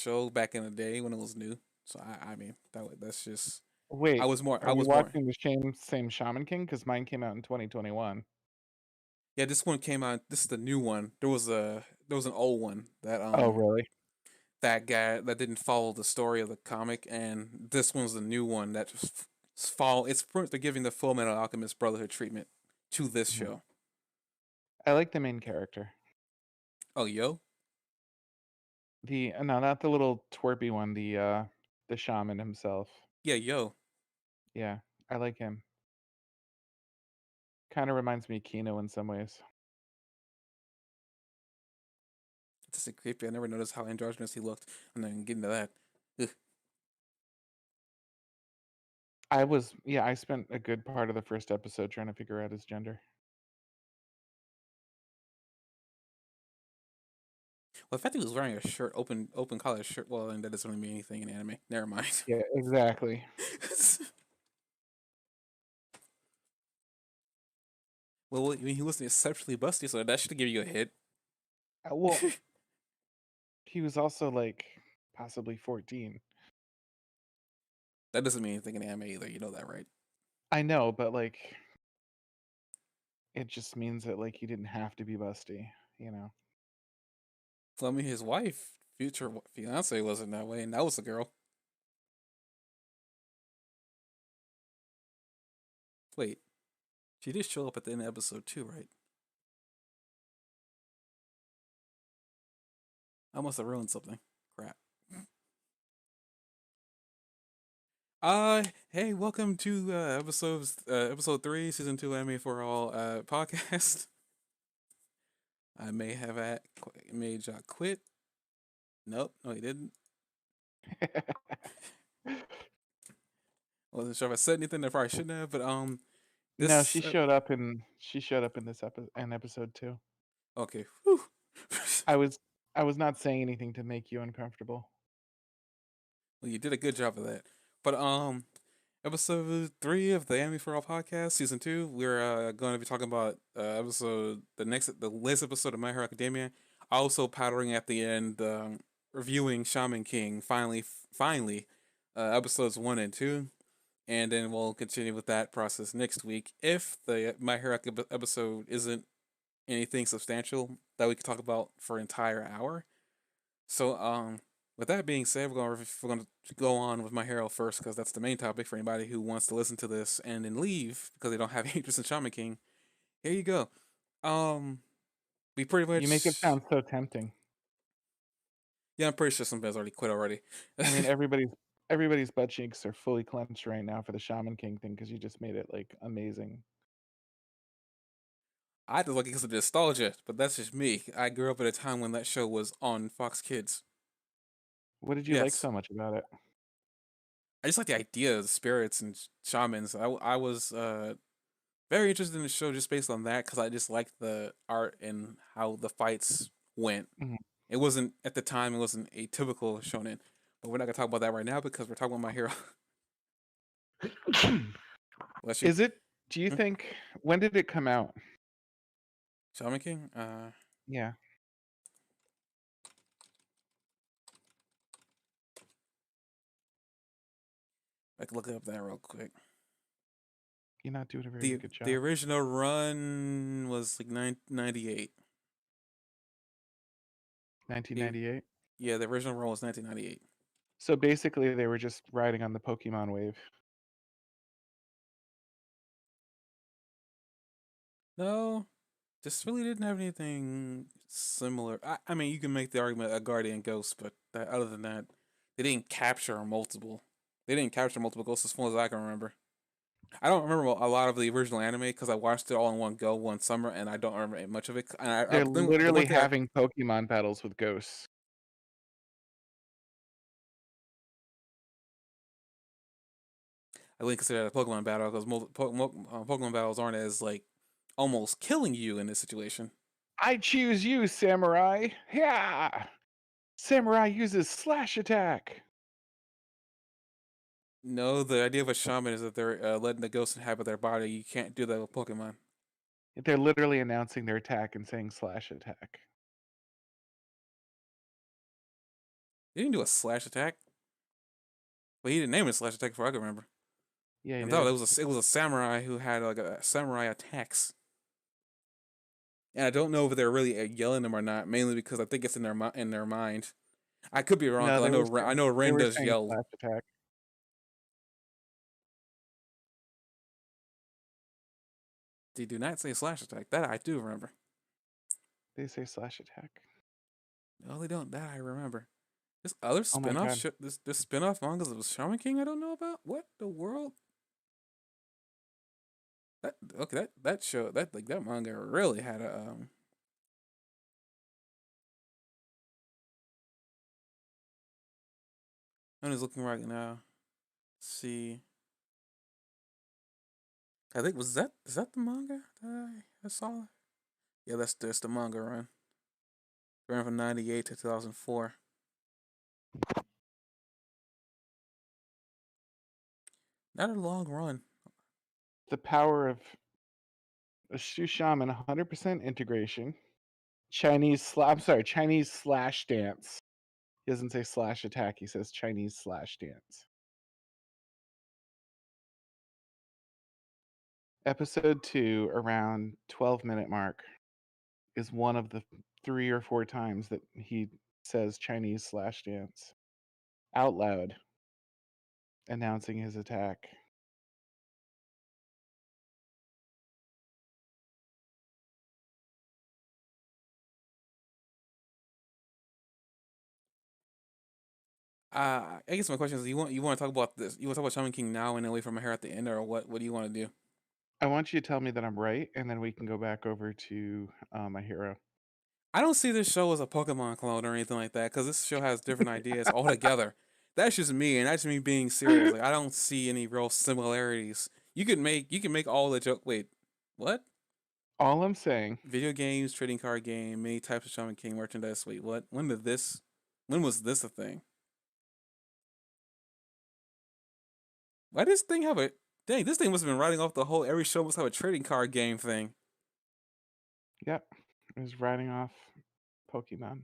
show back in the day when it was new. So I mean that's just Wait, I are you was more. watching the same Shaman King? Because mine came out in 2021. Yeah, this one came out. This is the new one. There was an old one that Oh, really? that guy that didn't follow the story of the comic, and this one's the new one that just follow. They're giving the Full Metal Alchemist Brotherhood treatment to this Mhm. show. I like the main character. Oh, yo, The no, not the little twerpy one. The shaman himself. yeah, yo. Yeah, I like him. Kind of reminds me of Kino in some ways. It's just creepy. I never noticed how androgynous he looked. I'm not even getting to that. Ugh. I spent a good part of the first episode trying to figure out his gender. Well, the fact that he was wearing a shirt, open collar shirt. Well, and that doesn't really mean anything in anime. Never mind. Yeah, exactly. Well, I mean, he wasn't exceptionally busty, so that should give you a hit. Well, he was also like possibly 14. That doesn't mean anything in anime either. You know that, right? I know, but like it just means that like he didn't have to be busty, you know. Well, I mean, his wife, future fiance, wasn't that way, and that was a girl. Wait, she did show up at the end of episode 2, right? I must have ruined something. Crap. Hey, welcome to episode 3, season 2, Anime4All podcast. I may have made y'all quit. Nope, no, he didn't. Wasn't sure if I said anything. I probably shouldn't have, but No, this she showed up in this episode too. okay. Whew. I was I was not saying anything to make you uncomfortable. Well, you did a good job of that. But episode 3 of the Anime for All podcast, season 2. We're going to be talking about the latest episode of My Hero Academia. Also, powdering at the end, reviewing Shaman King. Finally, episodes 1 and 2, and then we'll continue with that process next week. If the My Hero episode isn't anything substantial that we could talk about for an entire hour. So, with that being said, we're going to go on with My Hero first because that's the main topic for anybody who wants to listen to this and then leave because they don't have interest in Shaman King. Here you go. Um, we pretty You make it much, sound so tempting. yeah, I'm pretty sure some guys already quit already. I mean, everybody's butt cheeks are fully clenched right now for the Shaman King thing because you just made it like amazing. I just like it because of nostalgia, but that's just me. I grew up at a time when that show was on Fox Kids. What did you like Yes, so much about it? I just like the idea of spirits and shamans. I was very interested in the show just based on that because I just liked the art and how the fights went. Mhm. It wasn't at the time. It wasn't a typical shonen, but we're not gonna talk about that right now because we're talking about My Hero. Bless you. Is it? Do you Hmm? think when did it come out? Shaman King. Yeah, I can look up that real quick. you're not doing a very the good The job. original run was like 98. The 1998. Yeah, the original run was 1998. So basically, they were just riding on the Pokemon wave. No, this really didn't have anything similar. I mean, you can make the argument a Guardian Ghost, but other than that, they didn't capture multiple. They didn't capture multiple ghosts as far as I can remember. I don't remember a lot of the original anime because I watched it all in one go one summer, and I don't remember much of it. And They're the one literally thing having Pokemon battles with ghosts. I wouldn't consider that a Pokemon battle because Pokemon battles aren't as like almost killing you in this situation. I choose you, Samurai. Yeah. Samurai uses slash attack. No, the idea of a shaman is that they're letting the ghost inhabit their body. You can't do that with Pokemon. They're literally announcing their attack and saying slash attack. He didn't do a slash attack. Well, he didn't name it a slash attack before I can remember. Yeah, he I thought did. it was a samurai who had like a samurai attacks. And I don't know if they're really yelling them or not. Mainly because I think it's in their mind. I could be wrong No, because they were I saying know Ren does saying yell. slash attack. They do not say slash attack. That I do remember. They say slash attack. No, they don't. That I remember. This other Oh my god. this spin-off mangas of Shaman King I don't know about? What the world? That okay, that show that manga really had a I'm just looking right now. Let's see. I think was that is that the manga that I saw? Yeah, that's the manga run. Ran from 98 to 2004. Not a long run. The power of a Shu Shaman 100% integration. Chinese slash dance. He doesn't say slash attack, he says Chinese slash dance. Episode 2, around 12-minute mark, is one of the 3 or 4 times that he says Chinese slash dance out loud, announcing his attack. I guess my question is you want to talk about this? You want to talk about Shaman King now and then wait for my hair at the end, or what? What do you want to do? I want you to tell me that I'm right, and then we can go back over to my hero. I don't see this show as a Pokemon clone or anything like that because this show has different ideas altogether. That's just me, and that's me being serious. Like I don't see any real similarities. You can make all the joke. Wait, what? All I'm saying, Video games, trading card game, many types of Shaman King merchandise. Wait, what? When did this? When was this a thing? Why does this thing have a? Dang, this thing must have been writing off the whole. Every show must have a trading card game thing. yep, is riding off Pokemon.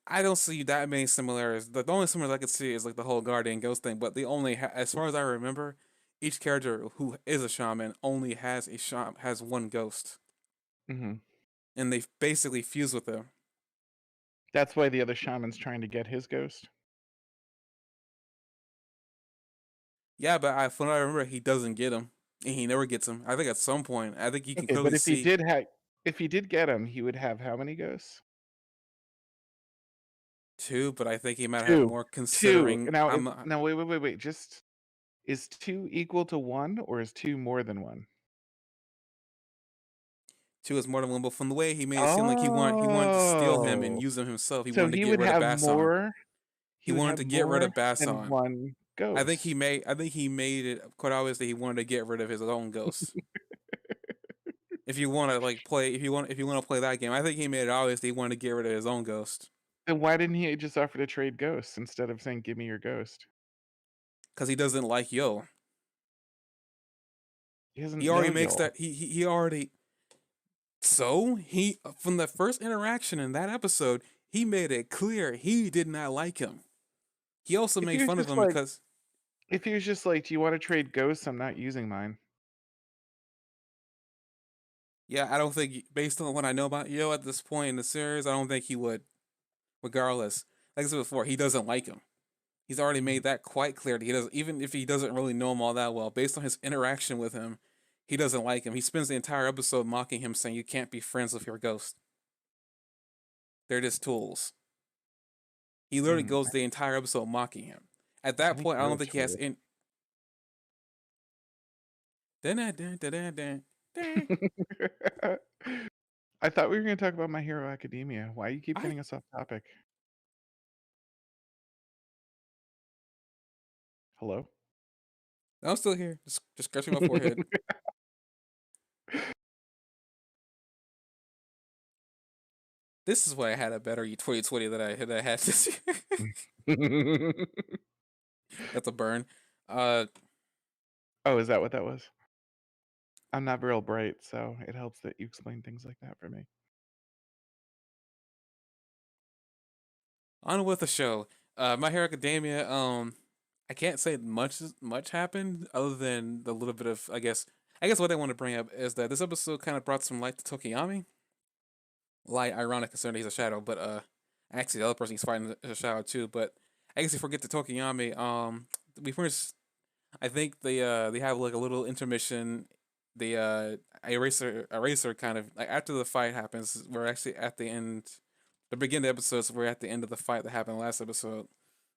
I don't see that many similarities. The only similarities I could see is like the whole guardian ghost thing. But the only, as far as I remember, each character who is a shaman only has has one ghost, Hmm. and they basically fuse with them. That's why the other shaman's trying to get his ghost. Yeah, but from what I remember, he doesn't get him, and he never gets him. I think at some point, I think you can Okay, but clearly see if he did get him, he would have how many ghosts? two, but I think he might have Two. more Two. considering Now, how if much. now wait. Just is 2 equal to 1, or is 2 more than 1? Two is more than one, but from the way he made it seem like he wanted to steal him and Oh, use him himself. He so wanted to get rid of Basson. he He would wanted have to get rid more of than Basson. 1 ghost. I think he made it quite obvious that he wanted to get rid of his own ghost. If you want to like play, if you want to play that game, I think he made it obvious that he wanted to get rid of his own ghost Then why didn't he just offer to trade ghosts instead of saying, "Give me your ghost"? because he doesn't like Yo. He He doesn't already know makes Yol. that he already. So he from the first interaction in that episode, he made it clear he did not like him. He also If made he was fun of just him like, because "Do you want to trade ghosts? I'm not using mine." yeah, I don't think based on what I know about Yo at this point in the series, I don't think he would. Regardless, like I said before, he doesn't like him. He's already Mhm. made that quite clear. That he doesn't, even if he doesn't really know him all that well, based on his interaction with him, he doesn't like him. He spends the entire episode mocking him, saying, "You can't be friends with your ghost. They're just tools." He literally Mm, goes the entire episode mocking him. At I that think point, I Yo don't is think he has true. in. I thought we were going to talk about My Hero Academia. Why you keep I getting us off topic? Hello? I'm still here, just scratching my forehead. This is why I had a better 2020 that I had this year. That's a burn. Uh, Oh, is that what that was? I'm not real bright, so it helps that you explain things like that for me. On with the show. My Hero Academia. I can't say much happened other than the little bit of I guess what I want to bring up is that this episode kind of brought some light to Tokiyami. Light, ironic, considering he's a shadow, but actually the other person he's fighting is a shadow too. But I guess if we forget to Tokiyami, we first I think they have like a little intermission. The eraser kind of like after the fight happens, we're actually at the end. The beginning of the episodes, we're at the end of the fight that happened last episode,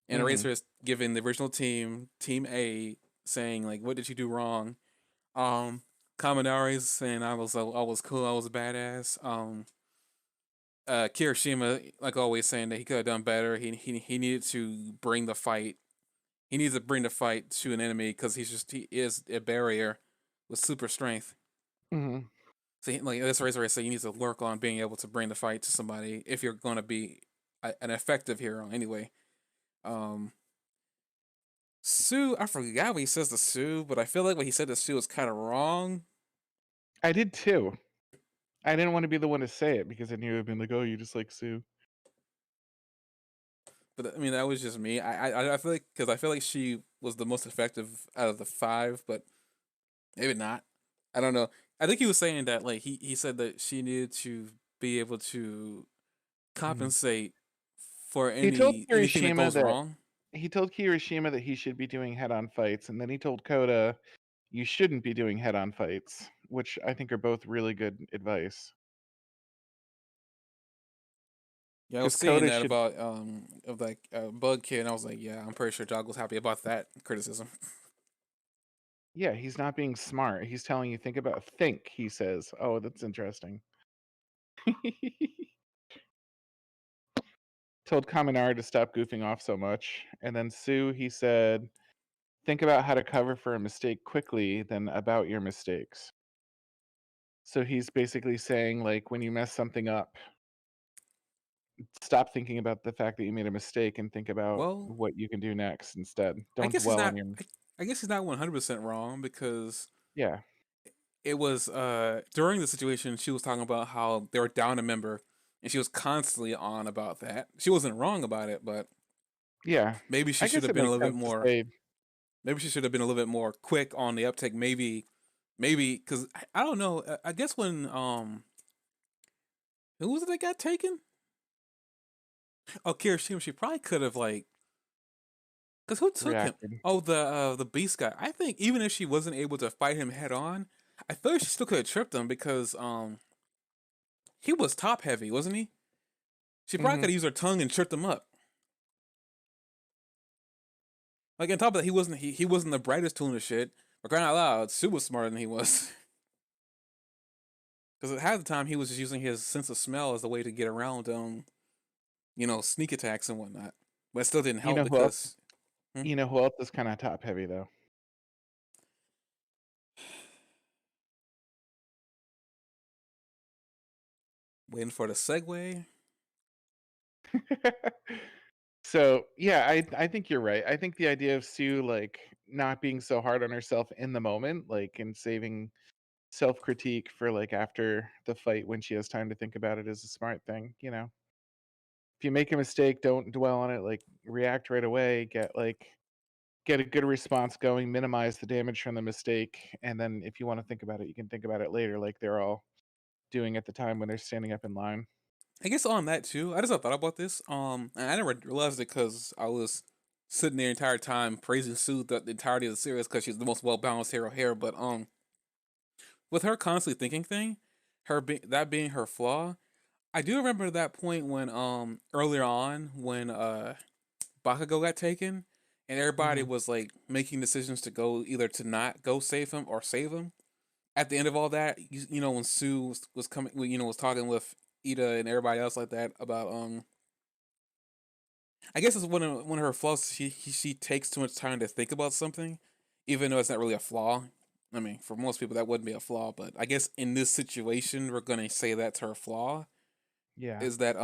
and Mhm. Eraser is giving the original Team A, saying like, "What did you do wrong?" Um, Kaminari's saying, I was cool, I was a badass." Kirishima, like always, saying that he could have done better. He needed to bring the fight. He needs to bring the fight to an enemy because he is a barrier with super strength. Mhm. So like that's the reason I say you need to work on being able to bring the fight to somebody if you're going to be an effective hero. Anyway, um, Sue, I forgot what he says to Sue, but I feel like what he said to Sue is kind of wrong. I did too. I didn't want to be the one to say it because I knew it would been like, "Oh, you just like Sue." But I mean, that was just me. I feel like because I feel like she was the most effective out of the five, but maybe not. I don't know. I think he was saying that like he said that she needed to be able to Mhm. compensate for He told anything that Kirishima goes that wrong. he should be doing head-on fights, and then he told Koda, "You shouldn't be doing head-on fights," which I think are both really good advice. Yeah, I was Because seeing Koda that should, about of like Bug Kid, and I was like, yeah, I'm pretty sure Jog was happy about that criticism. yeah, he's not being smart. He's telling you think. He says, "Oh, that's interesting." Told Kaminari to stop goofing off so much, and then Sue, he said, "Think about how to cover for a mistake quickly, than about your mistakes." So he's basically saying, like, when you mess something up, stop thinking about the fact that you made a mistake and think about Well, what you can do next instead. I Don't guess he's dwell on not. your I guess he's not 100% wrong because yeah. it was during the situation she was talking about how they were down a member, and she was constantly on about that. She wasn't wrong about it, but Yeah. maybe she I should guess have it been a makes little bit sense to more. say Maybe she should have been a little bit more quick on the uptake. Maybe because I don't know. I guess when who was it that got taken? Oh, Kirishima. She probably could have like because who took him? reacted. Oh, the beast guy. I think even if she wasn't able to fight him head on, I feel like she still could have tripped him because he was top heavy, wasn't he? She probably Mhm. could have used her tongue and tripped him up. Like on top of that, he wasn't the brightest tool in the shit. But crying out loud, Sue was smarter than he was. Because half the time he was just using his sense of smell as a way to get around sneak attacks and whatnot. But it still didn't You help know who else because hmm, you know who else is kinda top heavy though? waiting for the segue. So, yeah, I think you're right. I think the idea of Sue, like, not being so hard on herself in the moment, like, and saving self-critique for, like, after the fight when she has time to think about it is a smart thing, you know? If you make a mistake, don't dwell on it, like, react right away, get a good response going, minimize the damage from the mistake, and then if you wanna think about it, you can think about it later like they're all doing at the time when they're standing up in line. I guess on that too. I just not thought about this. And I never realized it because I was sitting there the entire time praising Sue the entirety of the series because she's the most well balanced hero here. But with her constantly thinking thing, that being her flaw, I do remember that point when earlier on when Bakugo got taken, and everybody Mhm. was like making decisions to go either to not go save him or save him. At the end of all that, when Sue was coming, was talking with Ida and everybody else like that about I guess it's one of her flaws. She takes too much time to think about something, even though it's not really a flaw. I mean, for most people that wouldn't be a flaw, but I guess in this situation, we're gonna say that's her flaw. Yeah. Is that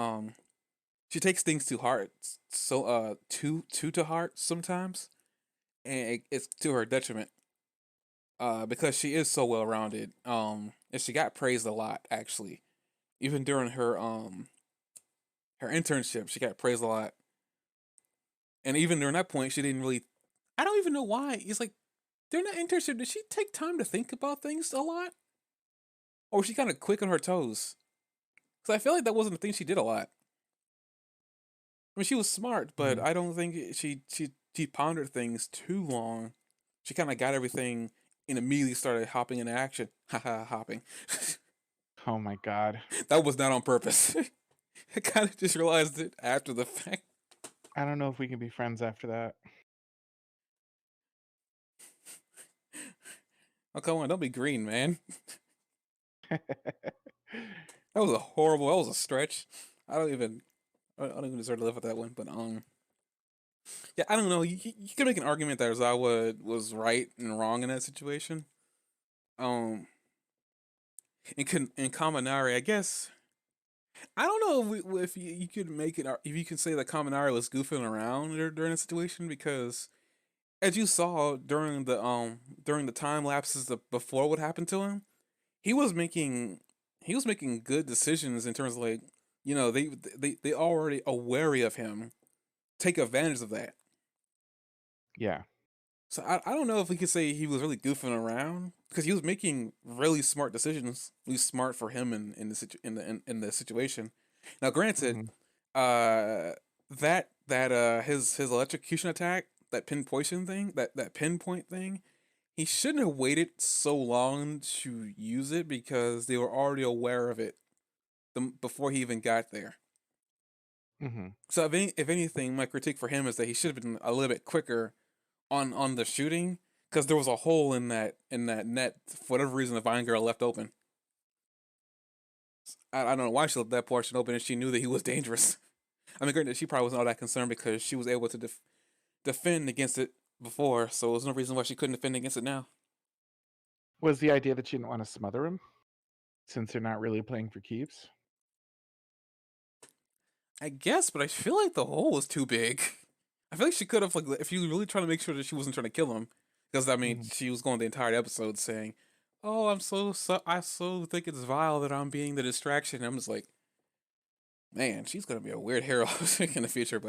she takes things too hard, so too to heart sometimes, and it's to her detriment. because she is so well rounded. And she got praised a lot actually, even during her internship, she got praised a lot. And even during that point, she didn't really. I don't even know why. It's like during that internship, did she take time to think about things a lot, or was she kind of quick on her toes? Because I feel like that wasn't a thing she did a lot. I mean, she was smart, but Mhm. I don't think she pondered things too long. She kind of got everything and immediately started hopping into action. Haha, hopping. Oh my god. That was not on purpose. I kind of just realized it after the fact. I don't know if we can be friends after that. Oh come on, don't be green, man. That was a horrible. That was a stretch. I don't even. I don't even deserve to live with that one. But yeah, I don't know. You can make an argument that Ozawa was right and wrong in that situation. Um, in Kaminari, I guess I don't know if you could make it if you can say that Kaminari was goofing around during the situation because as you saw during the time lapses before what happened to him, he was making he was making good decisions in terms of like they already are wary of him, take advantage of that. Yeah. So I don't know if we could say he was really goofing around because he was making really smart decisions, really smart for him in the situation. Now, granted, Mhm. uh, that his electrocution attack, that that pinpoint thing, he shouldn't have waited so long to use it because they were already aware of it before he even got there. Mhm. So if anything, my critique for him is that he should have been a little bit quicker on the shooting because there was a hole in that net for whatever reason the Vine girl left open. I don't know why she left that portion open and she knew that he was dangerous. I mean, granted, she probably wasn't all that concerned because she was able to defend against it before, so there's no reason why she couldn't defend against it now. Was the idea that she didn't want to smother him since they're not really playing for keeps? I guess, but I feel like the hole was too big. I feel like she could have like if you really trying to make sure that she wasn't trying to kill him, because I mean Mhm. she was going the entire episode saying, "Oh, I so think it's vile that I'm being the distraction." I'm just like, man, she's gonna be a weird hero in the future.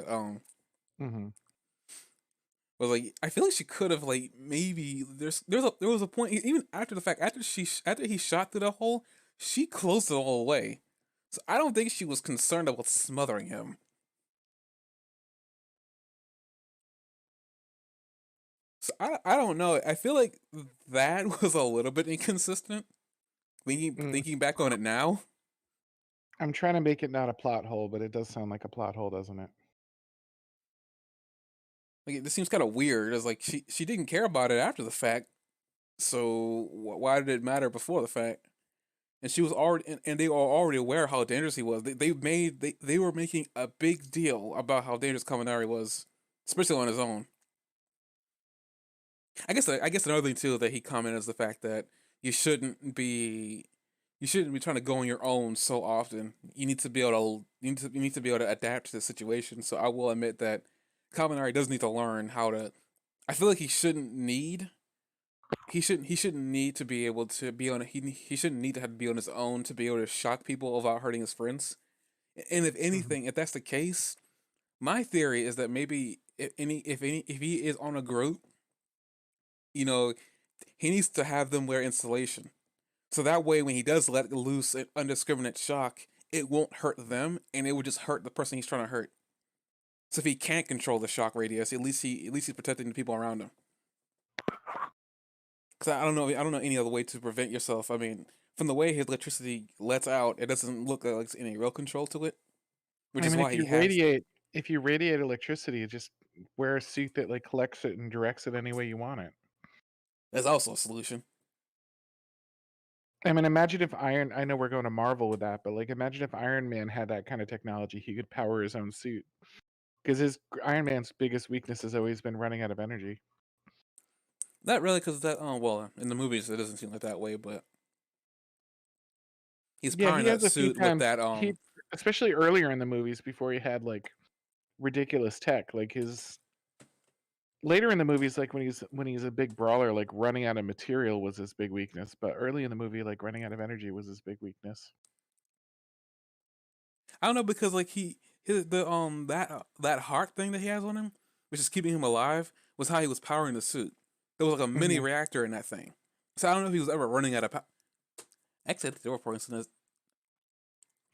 Mhm. But like, I feel like she could have like maybe there was a point even after the fact after he shot through the hole, she closed it all away. So I don't think she was concerned about smothering him. So I don't know. I feel like that was a little bit inconsistent. Mm. Thinking back on it now, I'm trying to make it not a plot hole, but it does sound like a plot hole, doesn't it? like this seems kind of weird. It's like she didn't care about it after the fact. So why did it matter before the fact? And she was already and they were already aware how dangerous he was. They were making a big deal about how dangerous Kaminari was, especially on his own. I guess another thing too that he commented is the fact that you shouldn't be you shouldn't be trying to go on your own so often. You need to be able to you need to be able to adapt to the situation. So I will admit that Kaminari does need to learn how to. I feel like he shouldn't need to be able to be on he shouldn't need to have to be on his own to be able to shock people without hurting his friends. And if Mhm. anything, if that's the case, my theory is that maybe if he is on a group, you know, he needs to have them wear insulation. So that way when he does let loose an undiscriminate shock, it won't hurt them and it will just hurt the person he's trying to hurt. So if he can't control the shock radius, at least he's protecting the people around him. Because I don't know any other way to prevent yourself. I mean, from the way his electricity lets out, it doesn't look like there's any real control to it, which I is mean, why he has. if you radiate electricity, just wear a suit that like collects it and directs it any way you want it. That's also a solution. I mean, imagine if Iron. I know we're going to Marvel with that, but like, imagine if Iron Man had that kind of technology. He could power his own suit because his Iron Man's biggest weakness has always been running out of energy. Not really, because that. Oh well, in the movies it doesn't seem like that way, but he's Yeah, powering he that has a few suit with times. that. He, especially earlier in the movies, before he had like ridiculous tech, like later in the movies, like when he's a big brawler, like running out of material was his big weakness. But early in the movie, like running out of energy was his big weakness. I don't know because like his the that heart thing that he has on him, which is keeping him alive, was how he was powering the suit. There was like a mini Hmm. reactor in that thing. So I don't know if he was ever running out of power. Exit the door, for instance.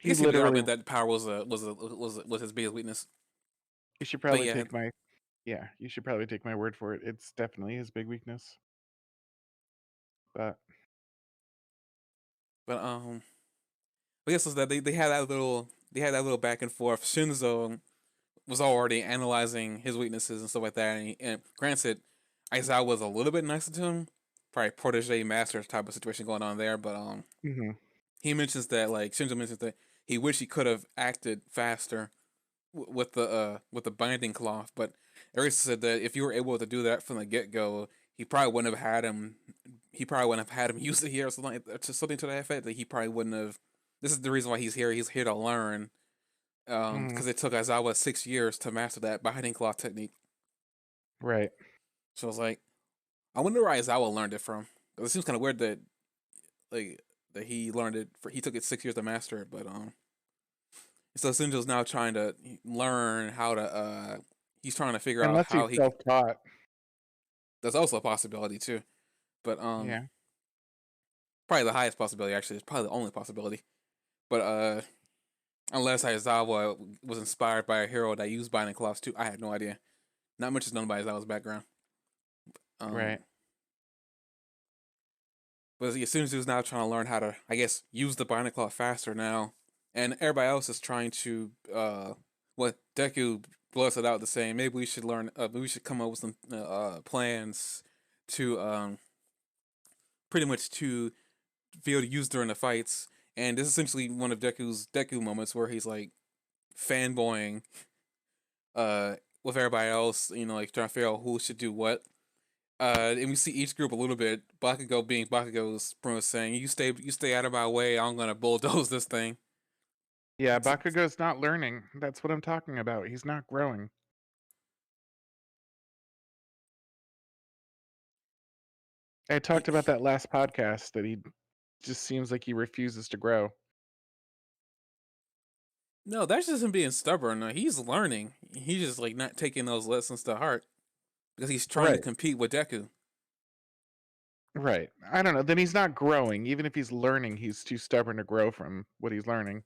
I He guess he could be literally. argument that power was his biggest weakness. You should But probably yeah, take my. Yeah, you should probably take my word for it. It's definitely his big weakness. But but I guess was that they had that little back and forth. Shinzo was already analyzing his weaknesses and stuff like that. And granted, Aizawa was a little bit nicer to him, probably protege master type of situation going on there. But hmm he mentions that like Shinzo mentions that he wished he could have acted faster with the binding cloth. But Erisa said that if you were able to do that from the get go, he probably wouldn't have had him. He probably wouldn't have had him use it here or something to that effect. That he probably wouldn't have. This is the reason why he's here. He's here to learn. hmm Because it took Aizawa 6 years to master that binding cloth technique. right. So I was like, I wonder where Aizawa learned it from. Because it seems kind of weird that like that he learned it. He took it 6 years to master it, but so Shinjo's now trying to learn how to. He's trying to figure out Unless he's how he. self-taught. That's also a possibility too, but Yeah. probably the highest possibility actually. It's probably the only possibility. But unless Aizawa was inspired by a hero that used binding cloths too, I have no idea. Not much is known about Aizawa's background. Um, Right. but as soon as he was now trying to learn how to, I guess, use the binding cloth faster now, and everybody else is trying to, what Deku blurted out the saying, maybe we should learn, maybe we should come up with some plans to, pretty much to be able to use during the fights. And this is essentially one of Deku's Deku moments where he's like fanboying, uh, with everybody else, like trying to figure out who should do what. And we see each group a little bit. Bakugo being Bakugo's promise saying, you stay out of my way. I'm gonna bulldoze this thing." Yeah, Bakugo's not learning. That's what I'm talking about. He's not growing. I He, talked about that last podcast that he just seems like he refuses to grow. no, that's just him being stubborn. No, he's learning. He's just like not taking those lessons to heart because he's trying to Right. compete with Deku. Right. I don't know. Then he's not growing. Even if he's learning, he's too stubborn to grow from what he's learning.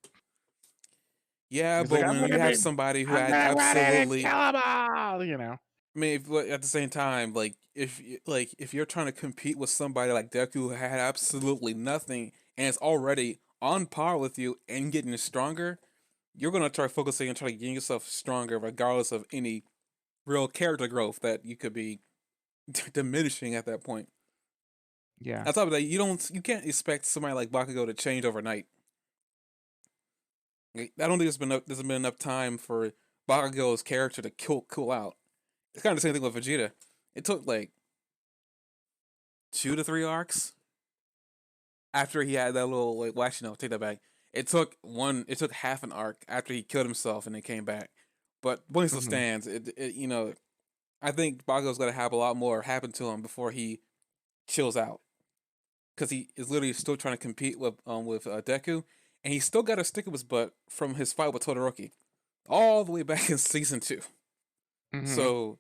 Yeah, He's like, but when you have somebody who I'm had gonna run in and absolutely, kill them all, you know. I mean, at the same time, like if you're trying to compete with somebody like Deku who had absolutely nothing and is already on par with you and getting stronger, you're gonna try focusing and try to get yourself stronger, regardless of any real character growth that you could be diminishing at that point. Yeah. On top of that, you can't expect somebody like Bakugo to change overnight. Like, I don't think there's been enough time for Bakugo's character to cool out. It's kind of the same thing with Vegeta. It took like 2 to 3 arcs after he had that little like. Well, actually, no, take that back. It took one. It took half an arc after he killed himself and then came back. But point still hmm stands. I think Bakugo's gonna have a lot more happen to him before he chills out because he is literally still trying to compete with Deku, and he's still got a stick up his butt from his fight with Todoroki all the way back in season 2. hmm So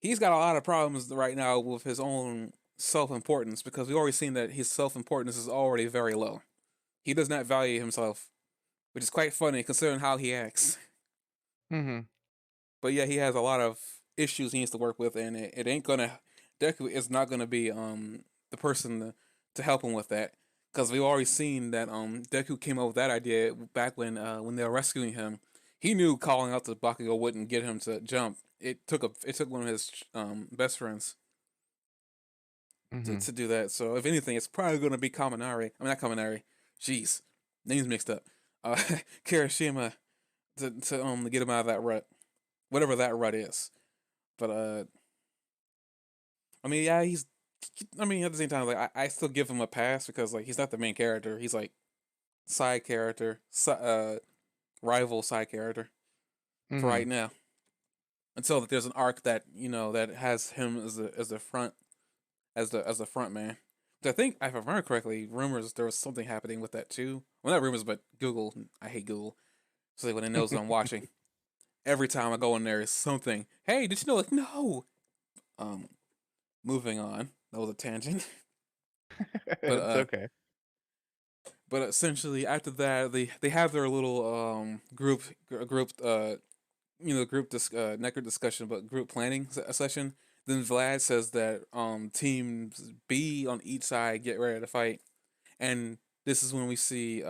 he's got a lot of problems right now with his own self importance because we've already seen that his self importance is already very low. He does not value himself, which is quite funny considering how he acts. hmm But yeah, he has a lot of issues he needs to work with, and it ain't gonna. Deku is not gonna be the person to help him with that because we've already seen that Deku came up with that idea back when they were rescuing him. He knew calling out to Bakugo wouldn't get him to jump. It took one of his best friends hmm to do that. So if anything, it's probably gonna be Kaminari. I mean not Kaminari. Jeez, names mixed up. Uh, Kirishima to get him out of that rut, whatever that rut is. But I mean, yeah, he's. I mean, at the same time, like I still give him a pass because like he's not the main character. He's like side character, rival side character for hmm right now. until there's an arc that that has him as the front as the front man. Which I think, if I remember correctly, rumors there was something happening with that too. Well, not rumors, but Google. I hate Google, so like when it knows that I'm watching, every time I go in there is something. Hey, did you know? Like, no. Um, moving on. That was a tangent, but It's okay. essentially after that they have their little group not group discussion but group planning session. Then Vlad says that teams B on each side get ready to fight, and this is when we see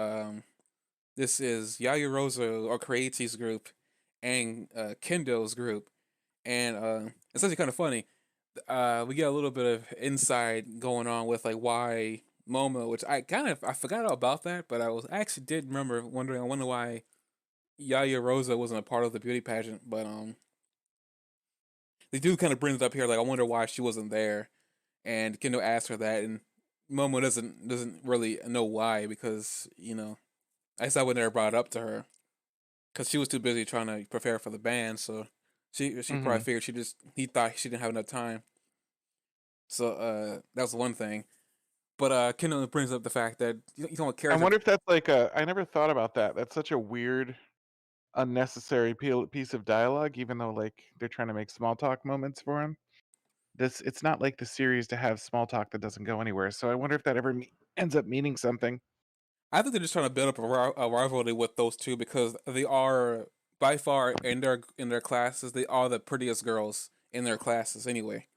this is Yayarozo or Creati's group and Kendo's group, and it's actually kind of funny. We get a little bit of insight going on with like why Momo, which I forgot all about that, but I was actually did remember wondering. I wonder why Yaya Rosa wasn't a part of the beauty pageant, but they do kind of bring it up here. Like I wonder why she wasn't there, and Kendo asks her that, and Momo doesn't really know why because I guess I would never brought it up to her because she was too busy trying to prepare for the band. So she probably Hmm. figured he thought she didn't have enough time. So that was one thing. But Kendall brings up the fact that you don't I character. wonder if that's like a. I never thought about that. That's such a weird, unnecessary piece of dialogue. Even though like they're trying to make small talk moments for him. This it's not like the series to have small talk that doesn't go anywhere. So I wonder if that ever ends up meaning something. I think they're just trying to build up a rivalry with those two because they are by far in their classes they are the prettiest girls in their classes anyway.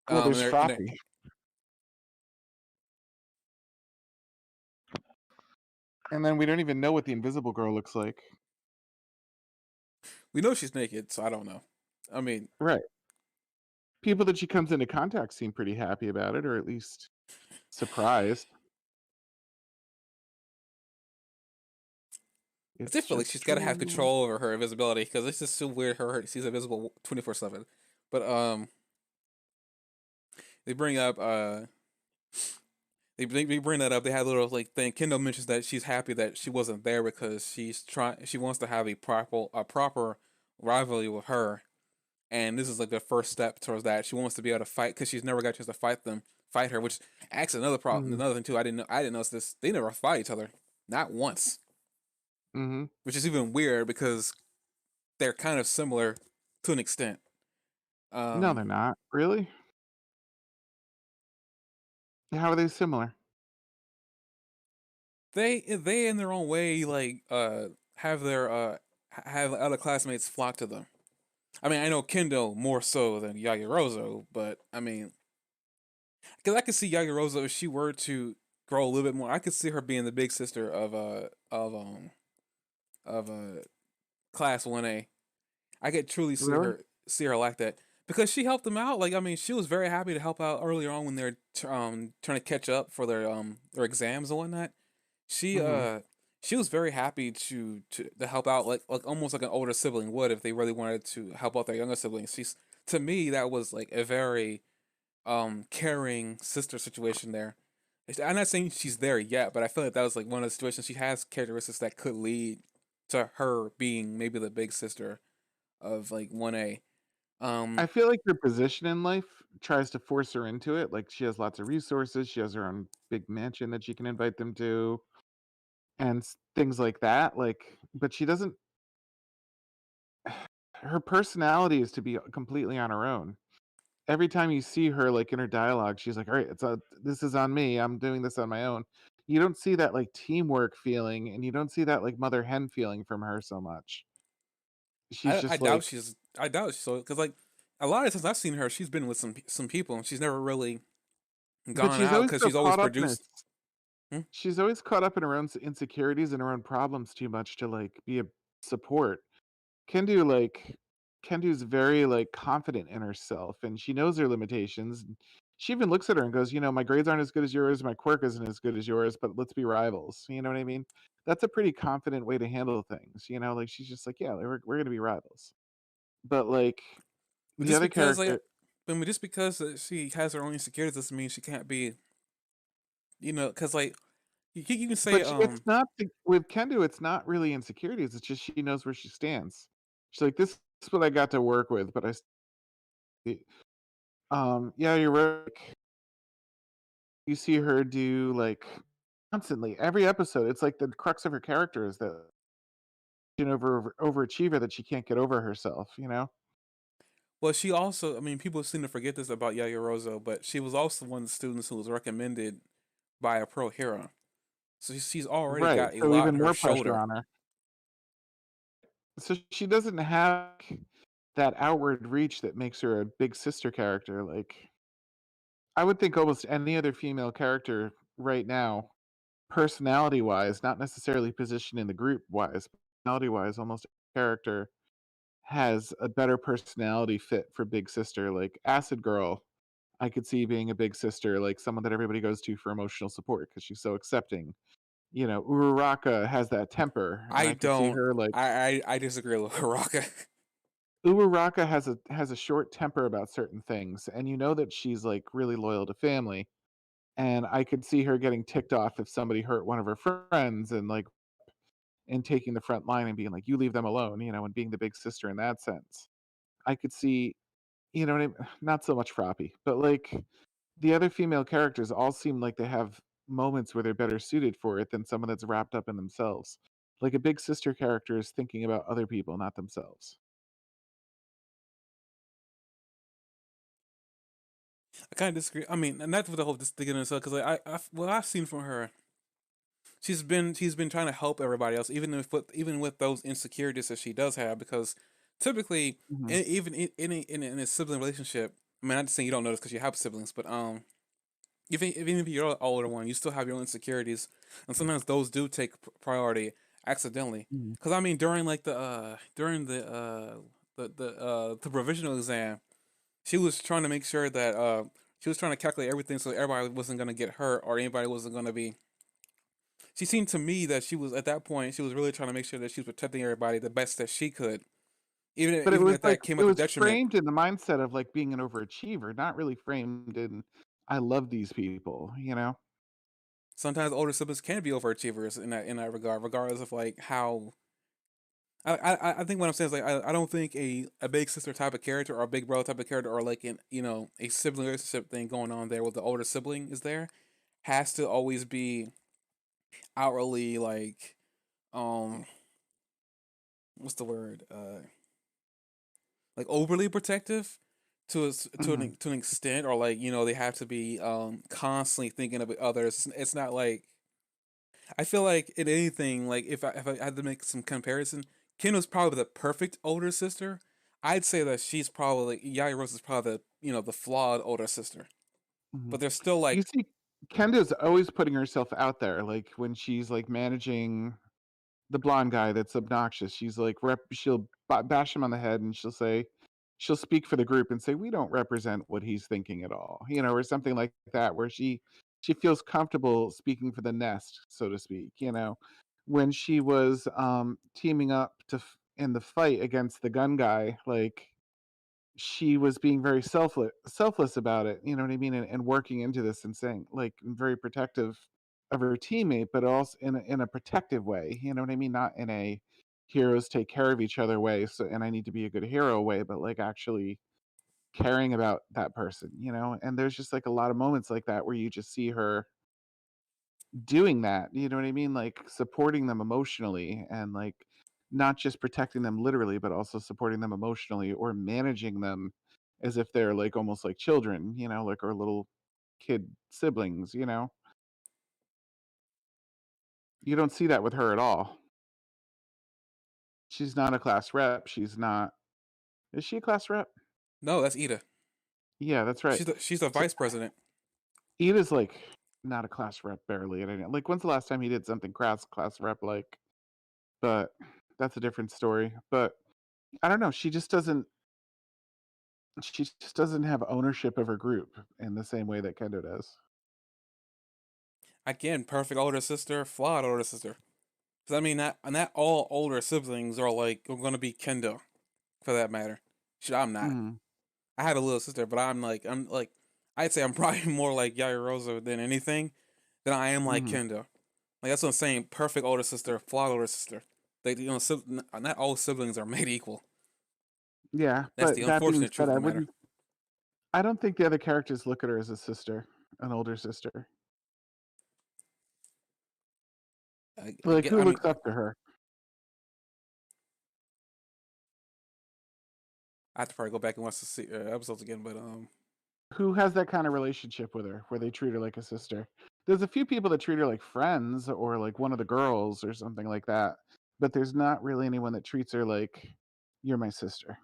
Well, And there's they're, Froppy, and then we don't even know what the Invisible Girl looks like. we know she's naked, so I don't know. I mean, Right. People that she comes into contact seem pretty happy about it, or at least surprised. I just It's feel like just she's got to have true. control over her invisibility because it's just so weird. She's invisible 24/7. But they bring up they bring that up. They had a little like thing. Kendall mentions that she's happy that she wasn't there because she wants to have a proper rivalry with her, and this is like the first step towards that. She wants to be able to fight because she's never got a chance to fight her. Which actually another problem, Mhm. another thing too. I didn't notice this. They never fight each other, not once, Mhm. which is even weird because they're kind of similar to an extent. No, Um, they're not. Really? How are they similar? they in their own way like have their have other classmates flock to them. I mean, I know Kendo more so than Yagirozo, but I mean, because I could see Yagirozo if she were to grow a little bit more. I could see her being the big sister of class 1A. I could truly Really? see her like that because she helped them out. Like I mean, she was very happy to help out earlier on when they're trying to catch up for their exams and whatnot. She Mhm. uh she was very happy to help out like almost like an older sibling would if they really wanted to help out their younger siblings. She's to me that was like a very caring sister situation there. I'm not saying she's there yet, but I feel like that was like one of the situations she has characteristics that could lead to her being maybe the big sister of like 1A. I Um feel like her position in life tries to force her into it. Like she has lots of resources. She has her own big mansion that she can invite them to, and things like that. Like, but she doesn't. Her personality is to be completely on her own. Every time you see her, like in her dialogue, she's like, "All right, this is on me. I'm doing this on my own." You don't see that like teamwork feeling, and you don't see that like mother hen feeling from her so much. She's I just doubt like, she's I doubt so because like a lot of times I've seen her, she's been with some people and she's never really but gone she's out always because so she's always caught up in her. produced. Hmm? She's always caught up in her own insecurities and her own problems too much to like be a support. Kendu like Kendu's very like confident in herself and she knows her limitations. She even looks at her and goes, "You know, my grades aren't as good as yours, my quirk isn't as good as yours, but let's be rivals." You know what I mean? That's a pretty confident way to handle things, you know? Like she's just like, "Yeah, we're going to be rivals." But like But the just other because like character, I mean, just because she has her own insecurities doesn't mean she can't be, because like you can say it's not with Kendu, it's not really insecurities, it's just she knows where she stands. She's like, "This That's what I got to work with, but yeah, you're right. You see her do like constantly every episode. It's like the crux of her character is that an overachiever that she can't get over herself. You know? Well, she also, I mean, people seem to forget this about Yaya Rozo, but she was also one of the students who was recommended by a pro hero. So she's already Right. got a So lot even on her more pressure shoulder. on her. So she doesn't have that outward reach that makes her a big sister character. Like I would think almost any other female character right now, personality wise, not necessarily position in the group wise, personality wise, almost every character has a better personality fit for big sister. Like Acid Girl, I could see being a big sister, like someone that everybody goes to for emotional support because she's so accepting. You know, Uraraka has that temper, and I I could see don't. her like I disagree with Haraka. Uraraka has a short temper about certain things, and you know that she's like really loyal to family. And I could see her getting ticked off if somebody hurt one of her friends and taking the front line and being like, "You leave them alone," you know, and being the big sister in that sense. I could see, you know what I mean? Not so much Froppy, but like the other female characters all seem like they have moments where they're better suited for it than someone that's wrapped up in themselves. Like a big sister character is thinking about other people, not themselves. I kind of disagree. I mean, and that's what the whole this thing in itself. Because like, what I've seen from her, she's been trying to help everybody else, even with those insecurities that she does have. Because typically, Mhm, even in a sibling relationship, I mean, I'm just saying you don't notice because you have siblings, but even if you're an older one, you still have your own insecurities, and sometimes those do take priority accidentally. mhm, Because I mean, during the provisional exam, she was trying to make sure that she was trying to calculate everything so everybody wasn't gonna get hurt or anybody wasn't gonna be. She seemed to me that she was at that point she was really trying to make sure that she was protecting everybody the best that she could, but it even was if like that came it at the was detriment. framed in the mindset of, like, being an overachiever, not really framed in, "I love these people," you know? Sometimes older siblings can be overachievers in that regard, regardless of like how. I think what I'm saying is like I don't think a big sister type of character or a big brother type of character or like in a sibling relationship thing going on there with the older sibling is there has to always be outwardly like um what's the word like overly protective Mhm, to an extent, or like they have to be constantly thinking of others. It's not like I feel like in anything, like if I had to make some comparison, Ken was probably the perfect older sister. I'd say that she's probably Yaya Rose is probably the flawed older sister, mhm. but they're still You like. see, Kenda's always putting herself out there, like, when she's, like, managing the blonde guy that's obnoxious. She's like she'll bash him on the head and she'll speak for the group and say we don't represent what he's thinking at all, you know, or something like that, where she feels comfortable speaking for the nest, so to speak, you know. When she was teaming up in the fight against the gun guy, like she was being very selfless about it, you know what I mean, and working into this and saying like very protective of her teammate, but also in a protective way, you know what I mean, not in a heroes take care of each other way, so and I need to be a good hero way, but like actually caring about that person, you know. And there's just like a lot of moments like that where you just see her doing that, you know what I mean? Like supporting them emotionally and like not just protecting them literally, but also supporting them emotionally or managing them as if they're like almost like children, you know, like our little kid siblings, you know? You don't see that with her at all. She's not a class rep. She's not. Is she a class rep? No, that's Ida. Yeah, that's right. She's the So vice president. Ida's like not a class rep barely at any. Like when's the last time he did something class rep like? But that's a different story. But I don't know. She just doesn't have ownership of her group in the same way that Kendo does. Again, perfect older sister, flawed older sister. Because I mean, not all older siblings are like are gonna be Kendo, for that matter. Shit, I'm not. Mhm, I have a little sister, but I'm like I'd say I'm probably more like Yaya Rosa than anything than I am like mhm. Kendo. Like that's what I'm saying. Perfect older sister, flawed older sister. They not all siblings are made equal. Yeah, That's but the that being unfortunate said, truth of the matter. I don't think the other characters look at her as a sister, an older sister. Like, who I mean, looks up to her? I have to probably go back and watch the episodes again, but Who has that kind of relationship with her where they treat her like a sister? There's a few people that treat her like friends or like one of the girls or something like that, but there's not really anyone that treats her like you're my sister.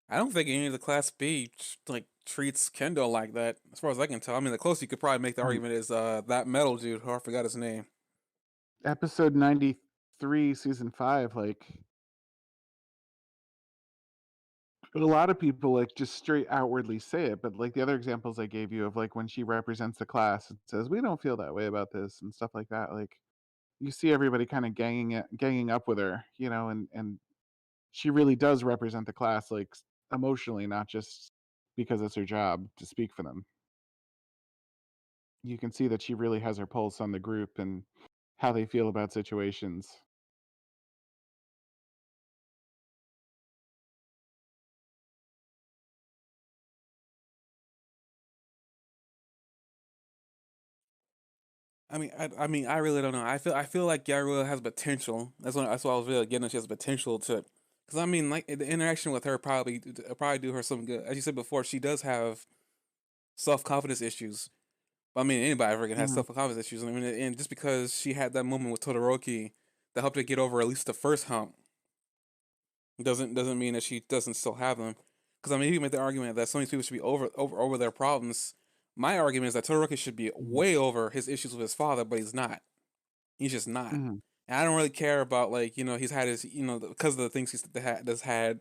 I don't think any of the Class B like treats Kendo like that, as far as I can tell. I mean, the closest you could probably make the Um, argument is that metal dude. Who I forgot his name. Episode 93, season 5, like a lot of people like just straight outwardly say it, but like the other examples I gave you of like when she represents the class and says we don't feel that way about this and stuff like that, like you see everybody kind of ganging up with her, and she really does represent the class, like emotionally, not just because it's her job to speak for them. You can see that she really has her pulse on the group and how they feel about situations. I mean, I really don't know. I feel like Gabrielle has potential. That's what I was really getting. She has potential to, because I mean, like the interaction with her probably do her some good. As you said before, she does have self confidence issues. But I mean, anybody ever can have Hmm. self confidence issues. I mean, and just because she had that moment with Todoroki that helped her get over at least the first hump doesn't mean that she doesn't still have them. Because I mean, you can make the argument that some of these people should be over their problems. My argument is that Todoroki should be Hmm. way over his issues with his father, but he's not. He's just not. Hmm. And I don't really care about like he's had his because of the things that's had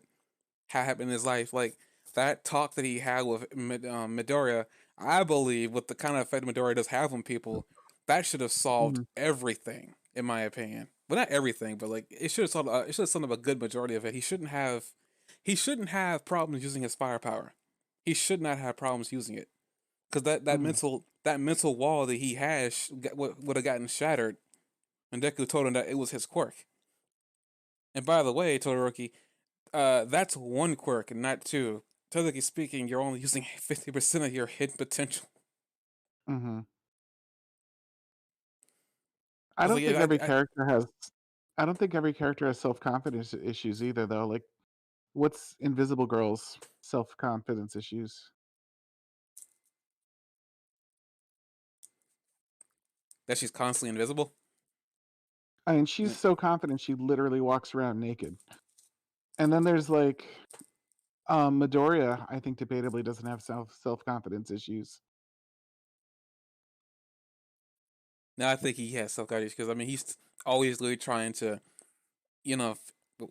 happened in his life. Like that talk that he had with Midoriya, I believe with the kind of effect Midoriya does have on people, that should have solved Hmm. everything in my opinion. Well, not everything, but like it should have solved. It should have solved a good majority of it. He shouldn't have problems using his firepower. He should not have problems using it because Hmm. that mental wall that he has would have gotten shattered. And Deku told him that it was his quirk. And by the way, Todoroki, that's one quirk and not two. Technically speaking, you're only using 50% of your hidden potential. Hmm. I Because don't like, think every character has. I don't think every character has self confidence issues either, though. Like, what's Invisible Girl's self confidence issues? that she's constantly invisible. I mean, she's Yeah. so confident she literally walks around naked. And then there's like Midoriya, I think debatably doesn't have self confidence issues. Now I think he has self guidance because I mean he's always really trying to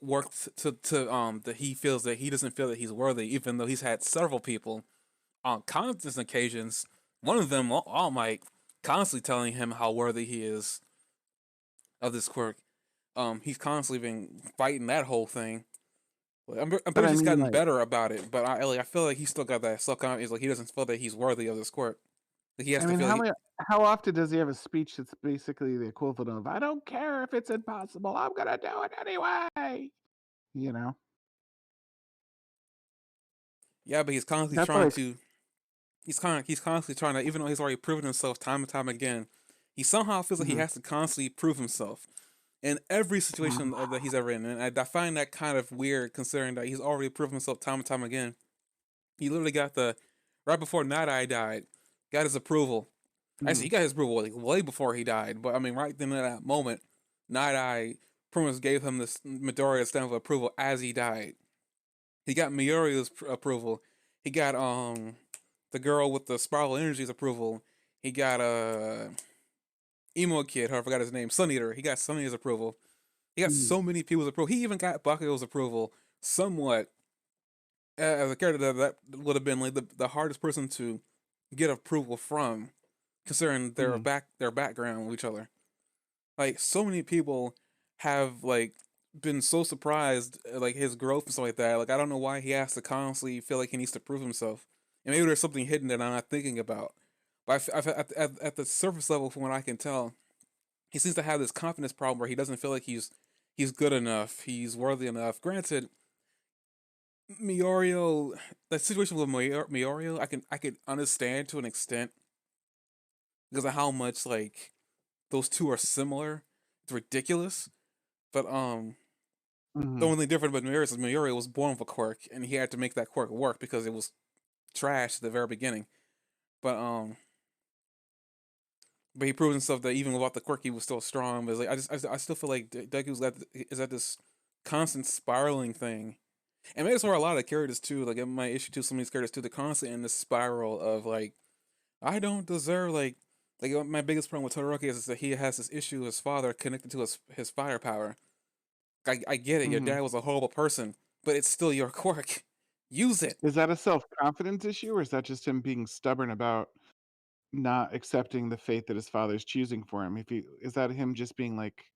work to that he feels that he doesn't feel that he's worthy, even though he's had several people on countless occasions. One of them, All Might, constantly telling him how worthy he is of this quirk. He's constantly been fighting that whole thing. I'm But pretty sure I he's mean, gotten like, better about it, but I feel like he's still got that self confidence. Like he doesn't feel that he's worthy of this quirk. Like he has I to mean, feel like how often does he have a speech that's basically the equivalent of "I don't care if it's impossible, I'm gonna do it anyway." You know, yeah, but that's like, he's constantly trying to, even though he's already proven himself time and time again, he somehow feels like he mhm, has to constantly prove himself in every situation mhm, that he's ever in, and I find that kind of weird considering that he's already proven himself time and time again. He literally got the right before Night Eye died, got his approval. Actually, mhm, he got his approval like way before he died. But I mean, right then in that moment, Night Eye pretty much gave him this Midoriya stamp of approval as he died. He got Miori's approval. He got the girl with the spiral energies approval. He got emo kid. I forgot his name. Sun Eater. He got Sun Eater's approval. He got mhm, so many people's approval. He even got Bakugo's approval. Somewhat as a character that would have been like the hardest person to get approval from, considering mhm, their background with each other. Like so many people have like been so surprised like his growth and stuff like that. Like I don't know why he has to constantly feel like he needs to prove himself. And maybe there's something hidden that I'm not thinking about. But at the surface level, from what I can tell, he seems to have this confidence problem where he doesn't feel like he's good enough, he's worthy enough. Granted, Miorio, the situation with Miorio, I can understand to an extent because of how much like those two are similar. It's ridiculous, but the Hmm. only thing different about Miorio is Miorio was born with a quirk, and he had to make that quirk work because it was trash at the very beginning. But but he proved himself that even without the quirk, he was still strong. But it's like I still feel like Deku's is at this constant spiraling thing, and maybe it's for a lot of characters too. Like my issue too, some of these characters too, they're constantly in this spiral of like I don't deserve my biggest problem with Todoroki is that he has this issue with his father connected to his firepower. I get it, your Hmm. dad was a horrible person, but it's still your quirk. Use it. Is that a self-confidence issue, or is that just him being stubborn about not accepting the fate that his father's choosing for him? If he is that him just being like,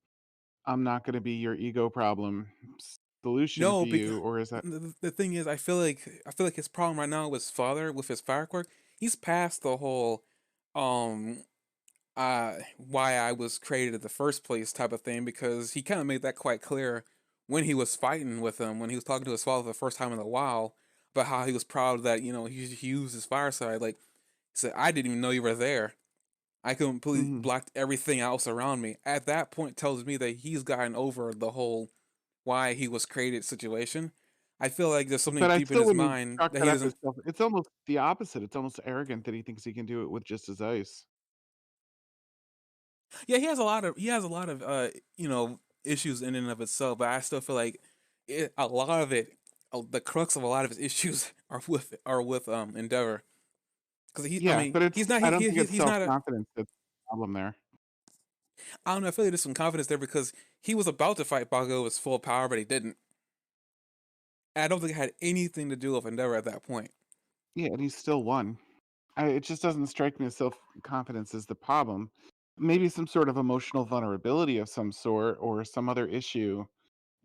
"I'm not gonna be your ego problem solution No, for because you," or is that the thing is, I feel like his problem right now with his father with his fire quirk. He's past the whole, um, why I was created in the first place type of thing because he kind of made that quite clear when he was fighting with him when he was talking to his father the first time in a while about how he was proud that he used his fire side. Like he said, I didn't even know you were there. I completely Mhm. blocked everything else around me. At that point, tells me that he's gotten over the whole why he was created situation. I feel like there's something But I deep in still his wouldn't mind chalk that that he up as doesn't. self it's almost the opposite, it's almost arrogant that he thinks he can do it with just his ice. Yeah, he has a lot of issues in and of itself, but I still feel like a lot of it, the crux of a lot of his issues are with Endeavor because I Yeah, mean, but it's he's not I don't think it's he's not a. self-confidence that's the problem there. I don't know. I feel like there's some confidence there because he was about to fight Bago with full power, but he didn't. And I don't think it had anything to do with Endeavor at that point. Yeah, and he still won. It just doesn't strike me as self-confidence is the problem. Maybe some sort of emotional vulnerability of some sort or some other issue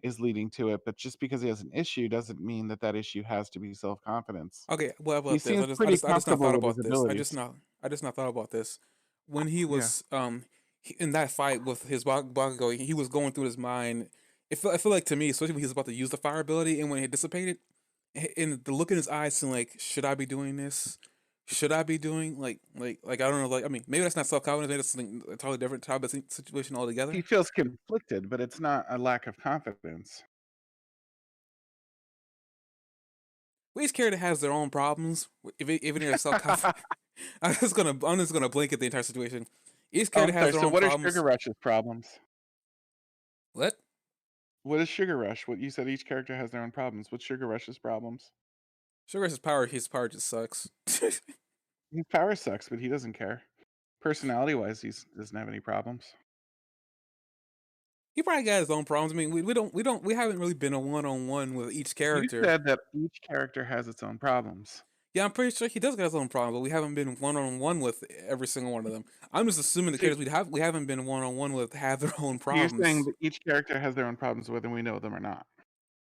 is leading to it, but just because he has an issue doesn't mean that that issue has to be self-confidence. Okay, what He about this? seems pretty I just not comfortable thought with his about this. abilities. I just not thought about this. When he Yeah. was in that fight with his Bakugo, he was going through his mind. I feel like to me, especially when he was about to use the fire ability and when it dissipated, and the look in his eyes and like, should I be doing this? Should I be doing like I don't know, like I mean, maybe that's not self confidence, maybe that's something a totally different type of situation He altogether. feels conflicted, but it's not a lack of confidence. But each character has their own problems. If even if they're self confident, I'm just gonna blink at the entire situation. Each Oh, character I'm has sorry. their So own what are Sugar problems. Rush's problems? What? What is Sugar Rush? What you said each character has their own problems. What's Sugar Rush's problems? Sugar his power just sucks. His power sucks, but he doesn't care. Personality wise, he doesn't have any problems. He probably got his own problems. I mean, we haven't really been a one on one with each You character. said that each character has its own problems. Yeah, I'm pretty sure he does got his own problems, but we haven't been one on one with every single one of them. I'm just assuming the So, characters we haven't been one on one with have their own so you're saying problems. that each character has their own problems, whether we know them or not.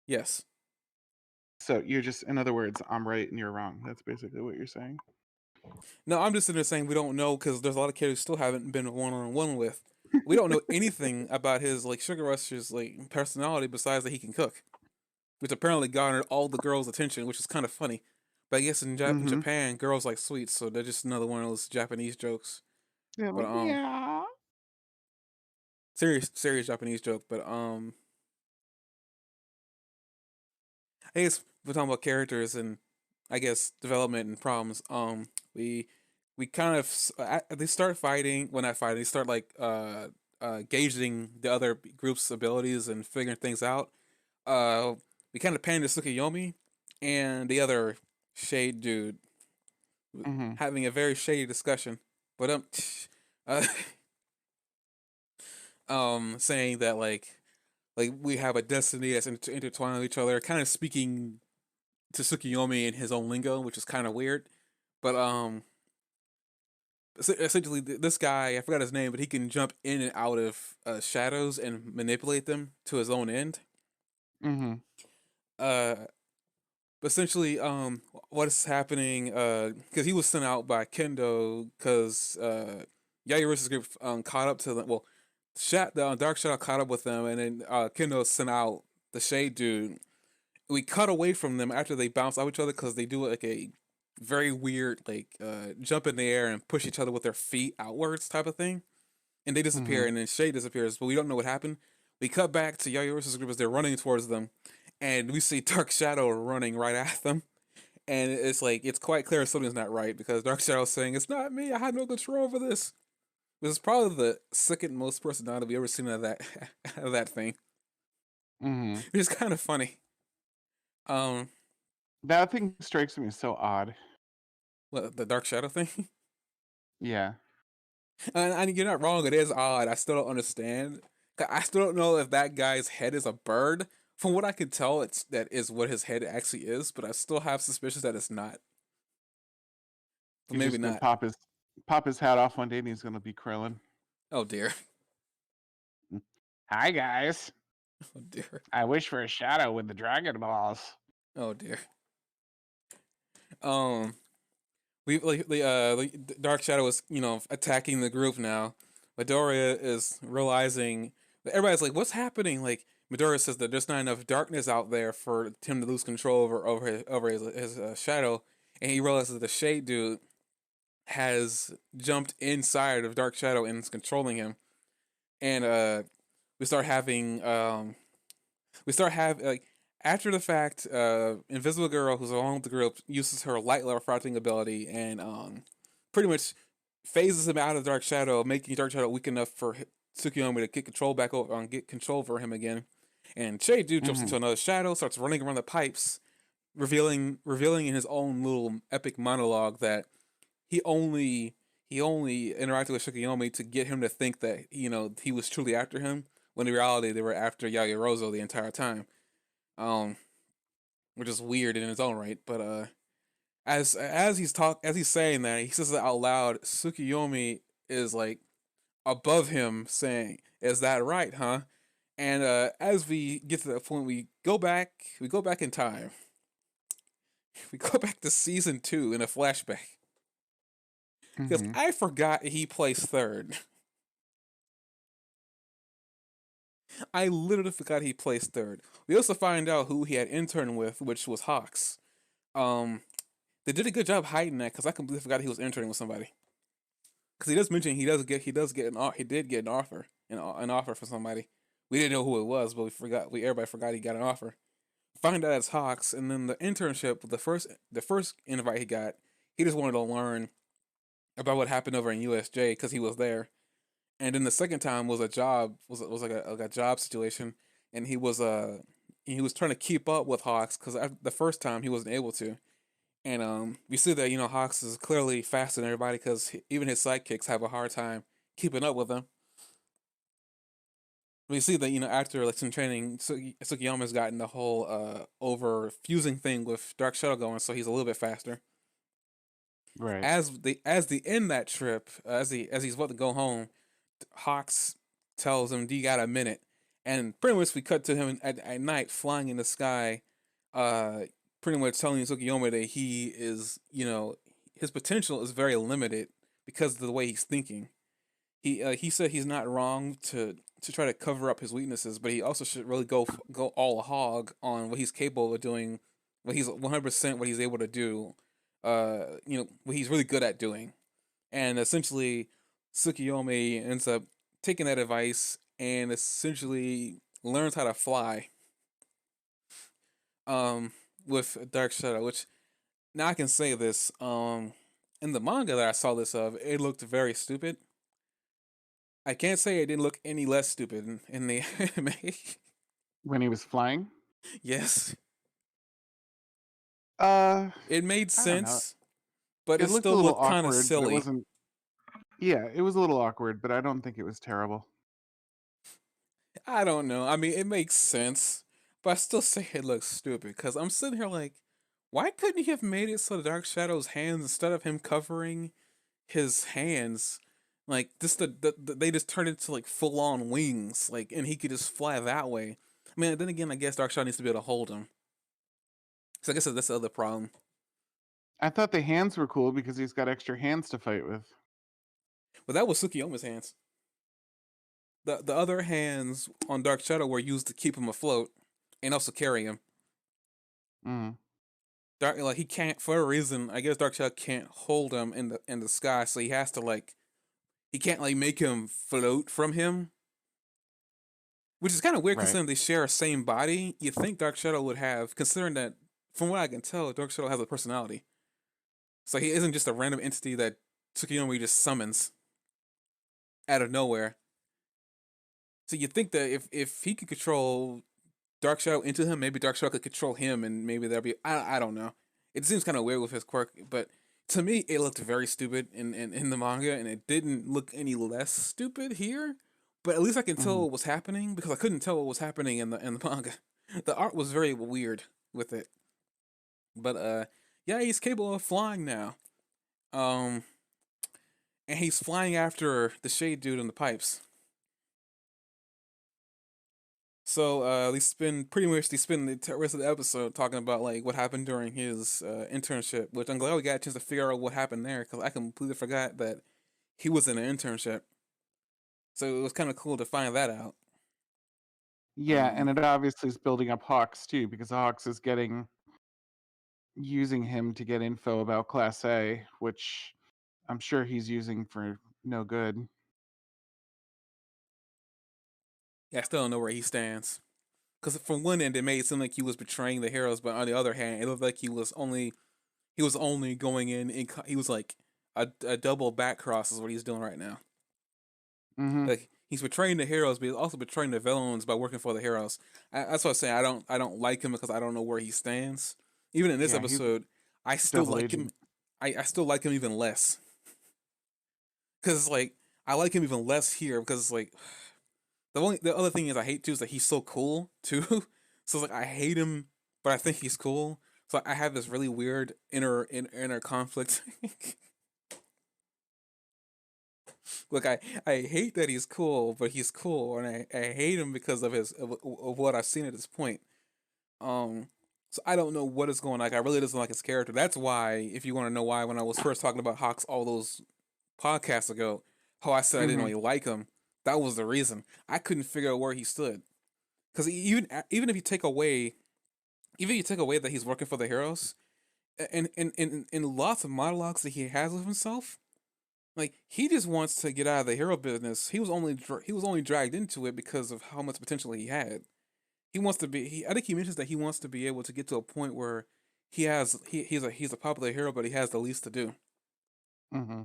Yes. So you're just, in other words, I'm right and you're wrong. That's basically what you're saying. No, I'm just sitting there saying we don't know because there's a lot of characters still haven't been one on one with. We don't know anything about his like Sugar Rush's like personality besides that he can cook, which apparently garnered all the girls' attention, which is kind of funny. But I guess in Mm-hmm. Japan, girls like sweets, so they're just another one of those Japanese jokes. They're But like, yeah. serious Japanese joke. But I guess we're talking about characters and I guess development and problems. We we kind of they start fighting. Well, not fighting. They start like gauging the other group's abilities and figuring things out. Uh, we kind of pan to Tsukuyomi and the other shade dude Mm-hmm. having a very shady discussion. But uh, saying that like we have a destiny that's intertwined with each other, kind of speaking to Tsukuyomi in his own lingo, which is kind of weird. But essentially, this guy, I forgot his name, but he can jump in and out of shadows and manipulate them to his own end. Mm-hmm. Uh, but essentially, what is happening? Because he was sent out by Kendo, because Yairus's group caught up to them. Well, the Dark Shadow caught up with them, and then Kendo sent out the Shade Dude, we cut away from them after they bounce off each other because they do like a very weird like jump in the air and push each other with their feet outwards type of thing, and they disappear, Mm-hmm. and then Shay disappears, but we don't know what happened. We cut back to Yayorusa's group as they're running towards them, and we see Dark Shadow running right at them. And it's like it's quite clear something's not right because Dark Shadow's saying it's not me. I had no control over this. This is probably the second most personality we ever seen of that of that thing. Mm-hmm. Which is kind of funny. Um, That thing strikes me as so odd. what the Dark Shadow thing? Yeah. And you're not wrong. It is odd. I still don't understand. I still don't know if that guy's head is a bird. From what I can tell, it's that is what his head actually is. But I still have suspicions that it's not. But He's maybe just gonna not. pop his hat off one day and he's gonna be Krillin. Oh dear. Hi guys. Oh dear. I wish for a shadow with the Dragon Balls. Oh dear. Um, we like the Dark Shadow is attacking the group now. Midoriya is realizing that everybody's like, "What's happening?" Like Midoriya says that there's not enough darkness out there for him to lose control over his shadow, and he realizes that the Shade dude has jumped inside of Dark Shadow and is controlling him. And we start having like after the fact, Invisible Girl, who's along with the group, uses her light refracting ability and pretty much phases him out of Dark Shadow, making Dark Shadow weak enough for Tsukiyomi to get control back over and get control over him again. And Shade Dude jumps Mm-hmm. into another shadow, starts running around the pipes, revealing in his own little epic monologue that he only he only interacted with Tsukiyomi to get him to think that he was truly after him, when in reality they were after Yaoyorozu the entire time. Um, which is weird in its own right. But as he's saying that, he says it out loud. Tsukiyomi is like above him, saying, "Is that right, huh?" And as we get to that point, we go back in time. We go back to season 2 in a flashback because Mm-hmm. I forgot he placed third. I literally forgot he placed third. We also find out who he had interned with, which was Hawks. Um, they did a good job hiding that because I completely forgot he was interning with somebody. Because he does mention he did get an offer for somebody. We didn't know who it was, but we everybody forgot he got an offer. Find out it's Hawks, and then the internship, the first invite he got, he just wanted to learn about what happened over in USJ because he was there. And then the second time was a job was like a job situation, and he was trying to keep up with Hawks because the first time he wasn't able to. And we see that Hawks is clearly faster than everybody because even his sidekicks have a hard time keeping up with him. We see that after like some training, Tsukiyama's gotten the whole over fusing thing with Dark Shadow going, so he's a little bit faster. Right. As the end that trip, as he's about to go home, Hawks tells him, "Do you got a minute?" And pretty much we cut to him at night flying in the sky, uh, pretty much telling Tsukiyomi that his potential is very limited because of the way he's thinking. He said he's not wrong to try to cover up his weaknesses, but he also should really go all hog on what he's capable of doing, what he's 100% what he's able to do, what he's really good at doing. And essentially, Tsukiyomi ends up taking that advice and essentially learns how to fly um with Dark Shadow, which now I can say this, in the manga that I saw this of, it looked very stupid. I can't say it didn't look any less stupid in the anime. When he was flying. Yes, Uh, it made I don't know. sense, but It it looked a still little looked kind of awkward, but it silly. wasn't. Yeah, it was a little awkward, but I don't think it was terrible. I don't know. I mean, it makes sense, but I still say it looks stupid because I'm sitting here like, why couldn't he have made it so the Dark Shadow's hands, instead of him covering his hands, like just they just turned into like full on wings, like, and he could just fly that way. I mean, then again, I guess Dark Shadow needs to be able to hold him. So I guess that's the other problem. I thought the hands were cool because he's got extra hands to fight with. But that was Tsukiyomi's hands. The other hands on Dark Shadow were used to keep him afloat and also carry him. Mm. Dark like he can't for a reason. I guess Dark Shadow can't hold him in the sky, so he has to like he can't like make him float from him, which is kind of weird Right. considering they share a same body. You think Dark Shadow would have, considering that from what I can tell, Dark Shadow has a personality, so he isn't just a random entity that Tsukuyomi just summons out of nowhere. So you think that if he could control Dark Shadow into him, maybe Dark Shadow could control him, and maybe that'd be I don't know. It seems kind of weird with his quirk, but to me, it looked very stupid in the manga, and it didn't look any less stupid here. But at least I can tell Mm. what was happening because I couldn't tell what was happening in the manga. The art was very weird with it, but yeah, he's capable of flying now. Um, and he's flying after the shade dude in the pipes. So they spend pretty much they spend the rest of the episode talking about like what happened during his internship, which I'm glad we got a chance to figure out what happened there because I completely forgot that he was in an internship. So it was kind of cool to find that out. Yeah, and Um, it obviously is building up Hawks too, because Hawks is getting using him to get info about Class A, which I'm sure he's using for no good. yeah, I still don't know where he stands because from one end it made it seem like he was betraying the heroes, but on the other hand, it looked like he was only going he was like a double back cross is what he's doing right now. Mm-hmm. Like he's betraying the heroes, but he's also betraying the villains by working for the heroes. That's what I'm saying. I don't like him because I don't know where he stands. Even in this Yeah, he's episode, I a still double like him. agent. I still like him even less because it's like I like him even less here because it's like the other thing is I hate too is that he's so cool too. So it's like I hate him, but I think he's cool. So I have this really weird inner conflict. Look, I hate that he's cool, but he's cool, and I hate him because of what I've seen at this point. Um, so I don't know what is going on. Like, I really doesn't like his character. That's why, if you want to know why, when I was first talking about Hawks all those podcasts ago, how I said I didn't Mm-hmm. really like him, that was the reason. I couldn't figure out where he stood. Because even if you take away, even if you take away that he's working for the heroes, and in lots of monologues that he has with himself, like he just wants to get out of the hero business. He was only dragged into it because of how much potential he had. He wants to be. I think he mentions that he wants to be able to get to a point where he's a popular hero, but he has the least to do. Mm-hmm.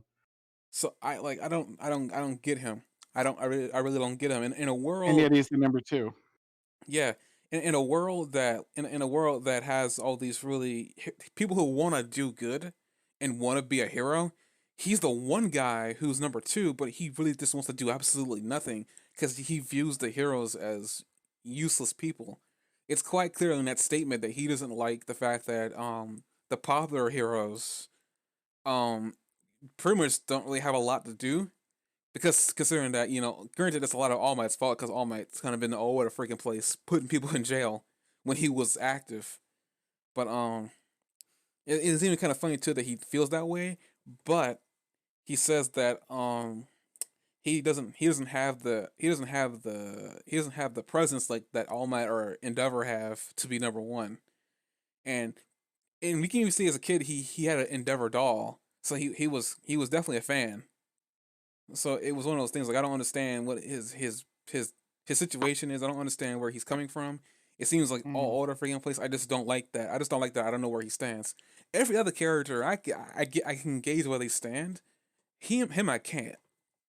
So I don't get him. I really don't get him. In a And world, yet he's the number two. yeah, in a world in a world that has all these people who want to do good and want to be a hero, he's the one guy who's number two, but he really just wants to do absolutely nothing because he views the heroes as useless people. It's quite clear in that statement that he doesn't like the fact that the popular heroes um pretty much don't really have a lot to do because considering that, granted, it's a lot of All Might's fault because All Might's kind of been all over the freaking place, putting people in jail when he was active. But it's even kind of funny too that he feels that way. But he says that he doesn't have the presence like that All Might or Endeavor have to be number one. And we can even see as a kid he had an Endeavor doll, so he was definitely a fan. So it was one of those things like I don't understand what his situation is. I don't understand where he's coming from. It seems like Mm-hmm. all over the freaking place. I just don't like that. I just don't like that. I don't know where he stands. Every other character, I can gauge where they stand. Him I can't,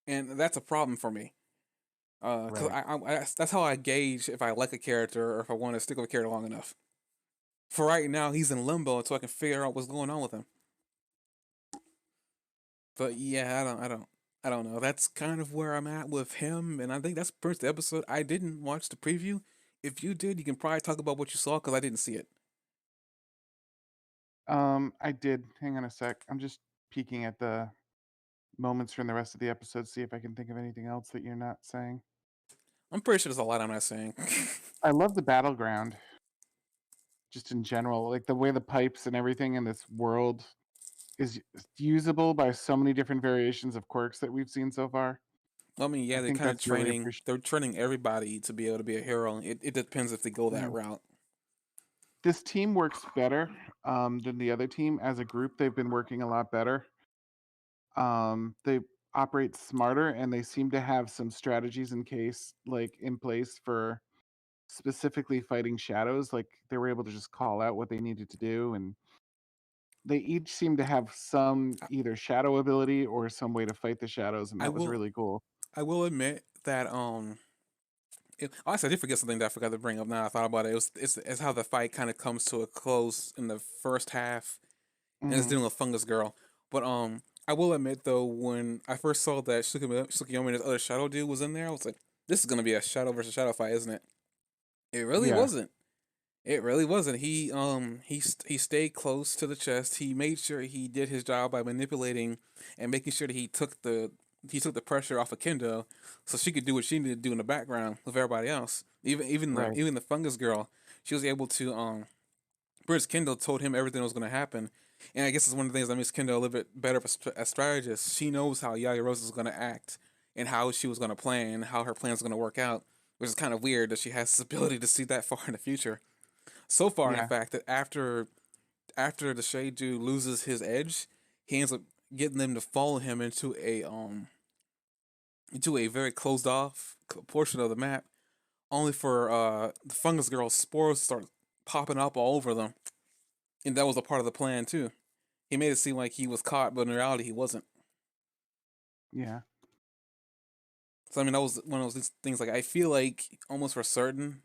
and that's a problem for me. Cause Right. that's how I gauge if I like a character or if I want to stick with a character long enough. For right now, he's in limbo until I can figure out what's going on with him. But yeah, I don't know. That's kind of where I'm at with him, and I think that's pretty much the episode. I didn't watch the preview. If you did, you can probably talk about what you saw because I didn't see it. I did. Hang on a sec. I'm just peeking at the moments from the rest of the episode, see if I can think of anything else that you're not saying. I'm pretty sure there's a lot I'm not saying. I love the battleground, just in general. Like the way the pipes and everything in this world is usable by so many different variations of quirks that we've seen so far. I mean, I yeah, they're think kind of that's really training. appreciated. They're training everybody to be able to be a hero. It depends if they go that Mm. route. this team works better than the other team. As a group, they've been working a lot better. They operate smarter, and they seem to have some strategies in place for specifically fighting shadows. Like they were able to just call out what they needed to do, and they each seem to have some I, either shadow ability or some way to fight the shadows, and I that was will really cool. I will admit that honestly, I did forget something that I forgot to bring up. Now I thought about it. It's how the fight kind of comes to a close in the first half, and it's Hmm. dealing with Fungus Girl. But I will admit though, when I first saw that Tsukuyomi and this other Shadow dude was in there, I was like, this is gonna be a Shadow versus Shadow fight, isn't it? It really Yeah, wasn't. It really wasn't. He stayed close to the chest. He made sure he did his job by manipulating and making sure that he took the pressure off of Kendo, so she could do what she needed to do in the background with everybody else. right. Even the Fungus Girl, she was able to British Kendo told him everything that was going to happen, and I guess it's one of the things that makes Kendo a little bit better as strategist. She knows how Yaya Rose is going to act and how she was going to plan, how her plans are going to work out, which is kind of weird that she has this ability to see that far in the future. So far, in Yeah, fact, that after the Shade Dude loses his edge, he ends up getting them to follow him into a very closed off portion of the map, only for the Fungus Girl's spores to start popping up all over them, and that was a part of the plan too. He made it seem like he was caught, but in reality, he wasn't. yeah. So I mean, that was one of those things. Like I feel like almost for certain,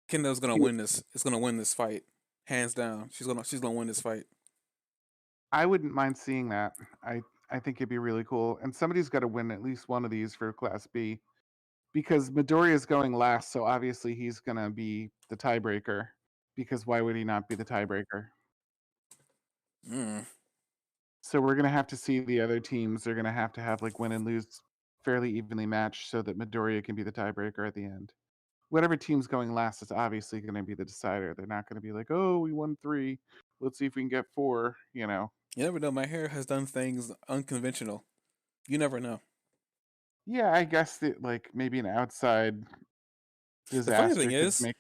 Kendo's gonna He, win this. Is gonna win this fight, hands down. She's gonna win this fight. I wouldn't mind seeing that. I think it'd be really cool, and somebody's got to win at least one of these for Class B because Midoriya is going last, so obviously he's gonna be the tiebreaker. Because why would he not be the tiebreaker? Mm. So we're gonna have to see the other teams. They're gonna have to have like win and lose fairly evenly matched so that Midoriya can be the tiebreaker at the end. Whatever team's going last is obviously going to be the decider. They're not going to be like, oh, we won three. Let's see if we can get four. You know. You never know. My hair has done things unconventional. You never know. Yeah, I guess that like maybe an outside The funny thing disaster could is, make.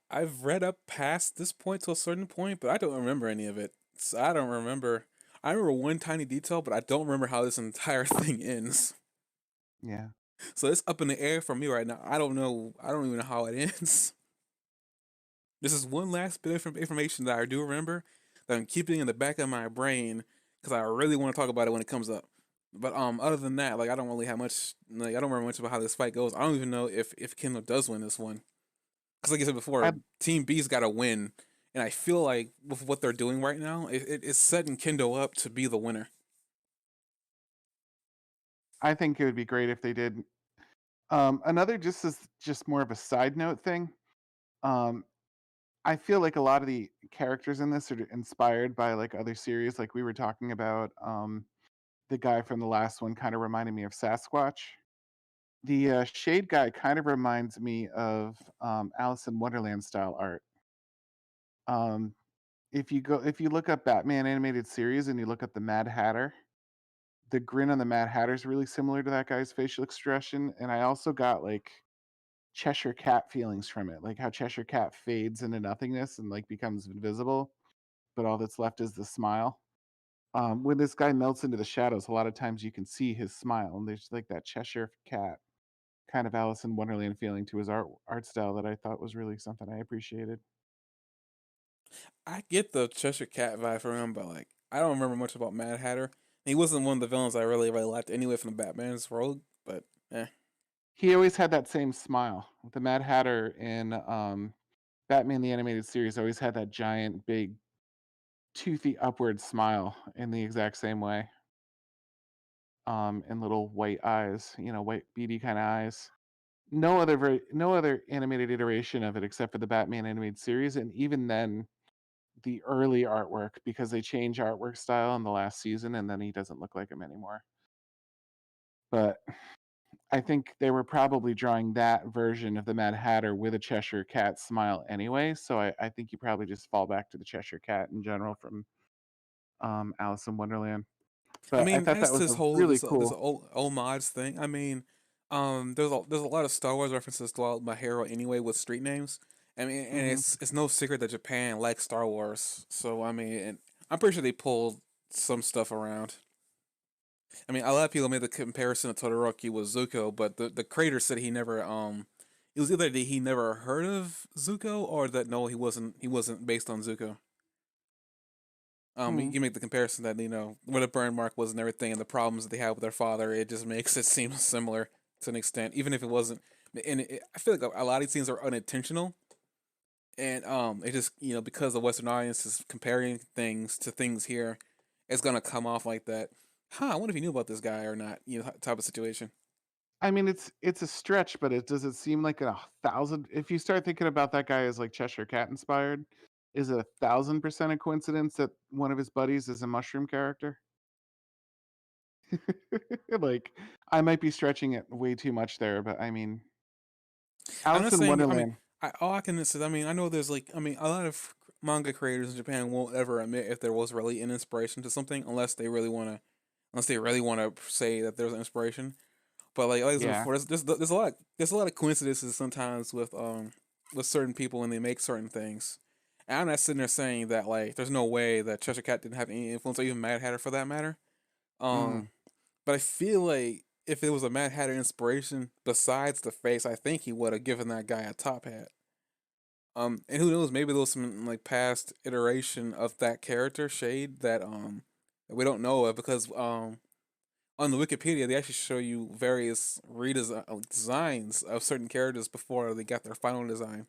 I've read up past this point to a certain point, but I don't remember any of it. So I don't remember. I remember one tiny detail, but I don't remember how this entire thing ends. Yeah, So it's up in the air for me right now. I don't know. I don't even know how it ends. This is one last bit of information that I do remember that I'm keeping in the back of my brain because I really want to talk about it when it comes up. But other than that, like I don't really have much. Like I don't remember much about how this fight goes. I don't even know if Kendo does win this one. Because like I said before, I Team B's got to win, and I feel like with what they're doing right now, it's setting Kendo up to be the winner. I think it would be great if they did. Another just more of a side note thing. Um, I feel like a lot of the characters in this are inspired by like other series, like we were talking about. The guy from the last one kind of reminded me of Sasquatch. The shade guy kind of reminds me of Alice in Wonderland style art. Um, if you look up Batman animated series and you look up the Mad Hatter, the grin on the Mad Hatter is really similar to that guy's facial expression. And I also got like Cheshire Cat feelings from it, like how Cheshire Cat fades into nothingness and like becomes invisible, but all that's left is the smile. When this guy melts into the shadows, a lot of times you can see his smile, and there's like that Cheshire Cat kind of Alice in Wonderland feeling to his art style that I thought was really something I appreciated. I get the Cheshire Cat vibe from him, but like I don't remember much about Mad Hatter. He wasn't one of the villains I really liked anyway from the Batman's world. But eh, He always had that same smile. The Mad Hatter in Batman the Animated Series always had that giant, big, toothy upward smile in the exact same way. And little white eyes, white beady kind of eyes. No other animated iteration of it except for the Batman animated series, and even then, the early artwork because they change artwork style in the last season, and then he doesn't look like him anymore. But I think they were probably drawing that version of the Mad Hatter with a Cheshire Cat smile anyway. So I think you probably just fall back to the Cheshire Cat in general from Alice in Wonderland. I But I mean, thought as that was this a whole really this cool. old mods thing. I mean, there's a lot of Star Wars references throughout my hero anyway with street names, I mean, and Hmm. it's no secret that Japan likes Star Wars. So I mean, and I'm pretty sure they pulled some stuff around. I mean, a lot of people made the comparison of Todoroki with Zuko, but the creator said he never it was either that he never heard of Zuko or that no, he wasn't based on Zuko. Hmm. You make the comparison that where the burn mark was and everything, and the problems that they had with their father. It just makes it seem similar to an extent, even if it wasn't. And I feel like a lot of these things are unintentional, and it just because the Western audience is comparing things to things here, it's gonna come off like that. Huh? I wonder if he knew about this guy or not. Type of situation. I mean, it's a stretch, but it does it seem like a thousand? If you start thinking about that guy as like Cheshire Cat inspired, is it 1,000% a coincidence that one of his buddies is a mushroom character? Like, I might be stretching it way too much there, but I mean, I'm not Alice in saying. I mean, Wonderland. all I can say. I mean, I know there's a lot of manga creators in Japan won't ever admit if there was really an inspiration to something unless they really want to say that there's an inspiration. But like I said Yeah. before, there's a lot of coincidences sometimes with certain people when they make certain things. And I'm not sitting there saying that like there's no way that Cheshire Cat didn't have any influence or even Mad Hatter for that matter. Um, Mm. but I feel like if it was a Mad Hatter inspiration besides the face, I think he would have given that guy a top hat. And who knows? Maybe there was some like past iteration of that character Shade that we don't know of because on the Wikipedia they actually show you various designs of certain characters before they got their final design.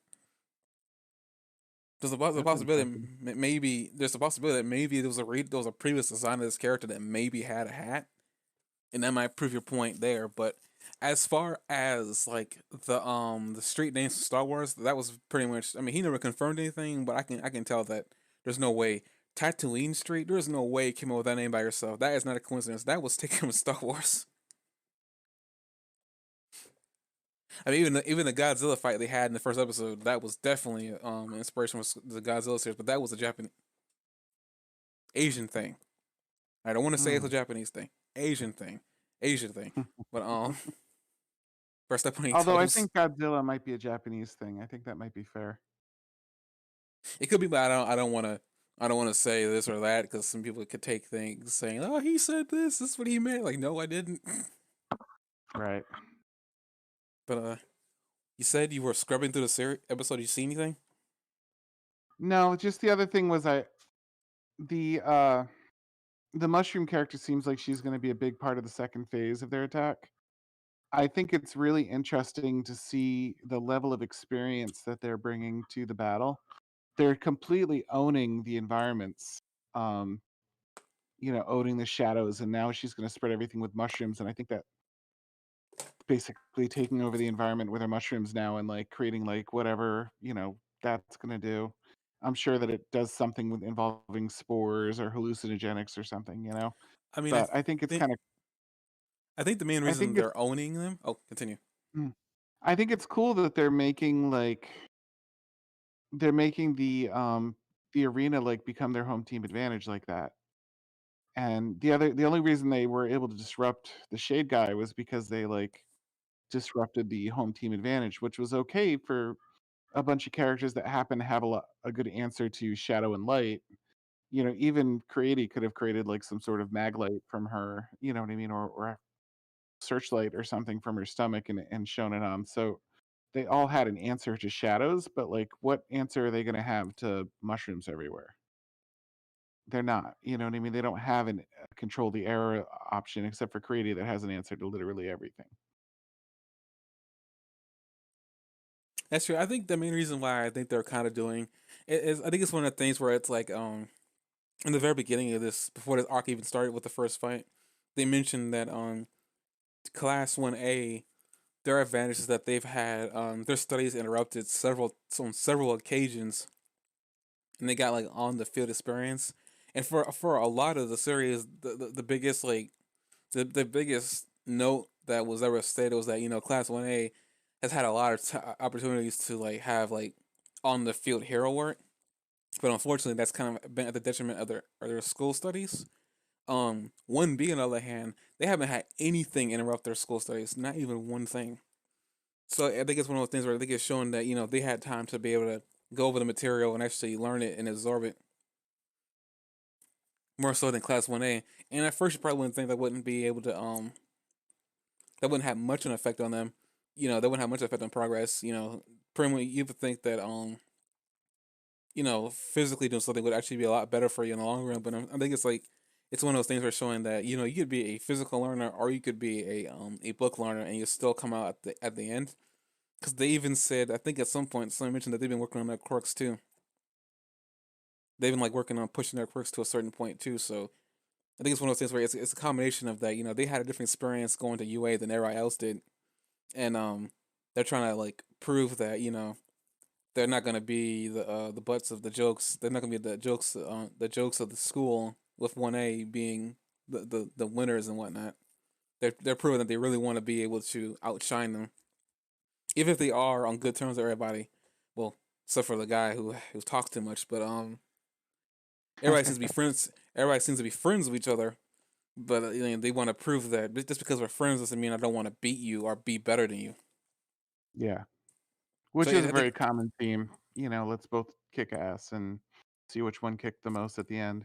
There's a That's possibility interesting. maybe there's a possibility that maybe there was a previous design of this character that maybe had a hat, and that might prove your point there. But as far as like the street names of Star Wars, that was pretty much. I mean, he never confirmed anything, but I can tell that there's no way Tatooine Street. There's no way you came up with that name by yourself. That is not a coincidence. That was taken from Star Wars. I mean, even the Godzilla fight they had in the first episode, that was definitely an inspiration from the Godzilla series, but that was a Japanese Asian thing. I don't want to say it's a Mm. Japanese thing, Asian thing, Asian thing. But first up on any Although I titles, think Godzilla might be a Japanese thing. I think that might be fair. it could be, but I don't want to say this or that because some people could take things saying, "Oh, he said this. This is what he meant." Like, no, I didn't. Right. But you said you were scrubbing through the episode. You see anything? No, just the other thing was the uh the mushroom character seems like she's going to be a big part of the second phase of their attack. I think it's really interesting to see the level of experience that they're bringing to the battle. They're completely owning the environments, um, owning the shadows, and now she's going to spread everything with mushrooms. And I think that basically taking over the environment with her mushrooms now and like creating like whatever that's going to do. I'm sure that it does something with involving spores or hallucinogenics or something, I mean, But I think it's think kind of I think the main I reason think it's they're owning them. Oh, continue. mm, I think it's cool that they're making the arena like become their home team advantage like that. And the only reason they were able to disrupt the Shade guy was because they like disrupted the home team advantage, which was okay for a bunch of characters that happen to have a good answer to shadow and light. Even Creaty could have created like some sort of mag light from her, you know what I mean, or a searchlight or something from her stomach and shown it on. So they all had an answer to shadows, but like what answer are they going to have to mushrooms everywhere? They're not. You know what I mean? They don't have an control the error option except for Creaty that has an answer to literally everything. That's true. I think the main reason why I think they're kind of doing it is I think it's one of the things where it's like in the very beginning of this, before this arc even started with the first fight, they mentioned that Class 1A, their advantage is that they've had their studies interrupted on several occasions, and they got like on the field experience. And for a lot of the series, the biggest the biggest note that was ever stated was that Class 1A has had a lot of opportunities to like have like on the field hero work, but unfortunately that's kind of been at the detriment of their school studies. 1B on the other hand, they haven't had anything interrupt their school studies, not even one thing. So I think it's one of those things where I think it's showing that they had time to be able to go over the material and actually learn it and absorb it more so than Class 1A. And at first, you probably wouldn't think that wouldn't be able to that wouldn't have much of an effect on them. That wouldn't have much effect on progress. Pretty much you would think that physically doing something would actually be a lot better for you in the long run. But I think it's like it's one of those things where showing that you could be a physical learner or you could be a book learner and you still come out at the end. Because they even said I think at some point someone mentioned that they've been working on their quirks too. They've been like working on pushing their quirks to a certain point too. So I think it's one of those things where it's a combination of that. They had a different experience going to UA than everybody else did, and they're trying to like prove that they're not gonna be the butts of the jokes. They're not gonna be the jokes of the school with 1A being the winners and whatnot. They're proving that they really want to be able to outshine them, even if they are on good terms with everybody. Well, except for the guy who talks too much, but everybody seems to be friends. Everybody seems to be friends with each other, but they want to prove that just because we're friends doesn't mean I don't want to beat you or be better than you. Yeah. So Which is a I think very common theme. Let's both kick ass and see which one kicked the most at the end.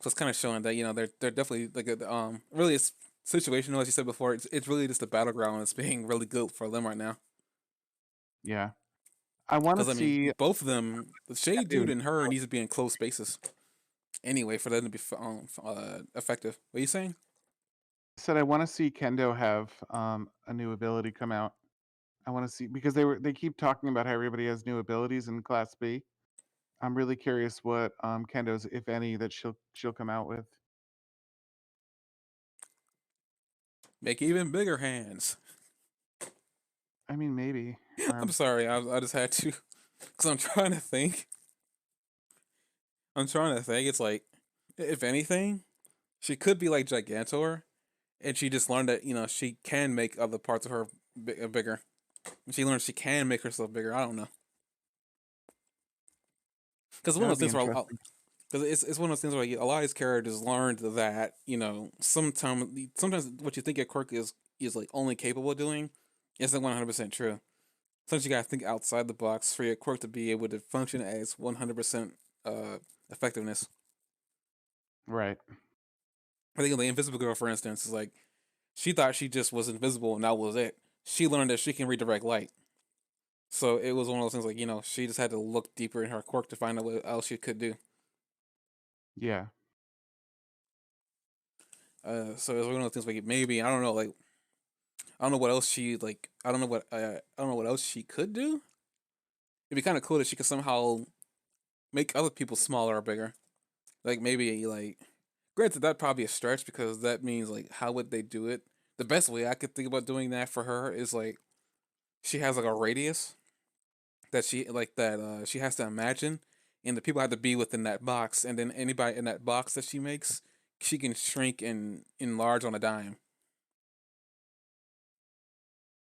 so it's kind of showing that they're definitely like really it's situational as you said before. It's really just a battleground that's being really good for them right now. Yeah. I want to Because I mean, see both of them, the Shade Kendo. Dude and her, needs to be in closed spaces anyway for them to be effective. What are you saying? Said I want to see Kendo have a new ability come out. I want to see because they keep talking about how everybody has new abilities in Class B. I'm really curious what Kendo's, if any, that she'll come out with. Make even bigger hands. I mean, maybe. Or I'm sorry, I just had to because I'm trying to think. I'm trying to think. It's like, if anything, she could be like Gigantor, and she just learned that she can make other parts of her bigger. She learned she can make herself bigger. I don't know, because one that of would those be things where interesting. because it's one of those things where a lot of these characters learned that sometimes what you think your quirk is like only capable of doing isn't 100% true. Sometimes you gotta think outside the box for your quirk to be able to function as 100% effectiveness. Right. I think the Invisible Girl, for instance, is like she thought she just was invisible and that was it. She learned that she can redirect light. So it was one of those things like, she just had to look deeper in her quirk to find out what else she could do. Yeah. So it was one of those things like maybe, I don't know, like, I don't know what else she, like, I don't know what else she could do. It'd be kind of cool that she could somehow make other people smaller or bigger. Like maybe, like, granted, that'd probably be a stretch because that means, like, how would they do it? The best way I could think about doing that for her is, like, she has, like, a radius that she has to imagine, and the people have to be within that box, and then anybody in that box that she makes, she can shrink and enlarge on a dime.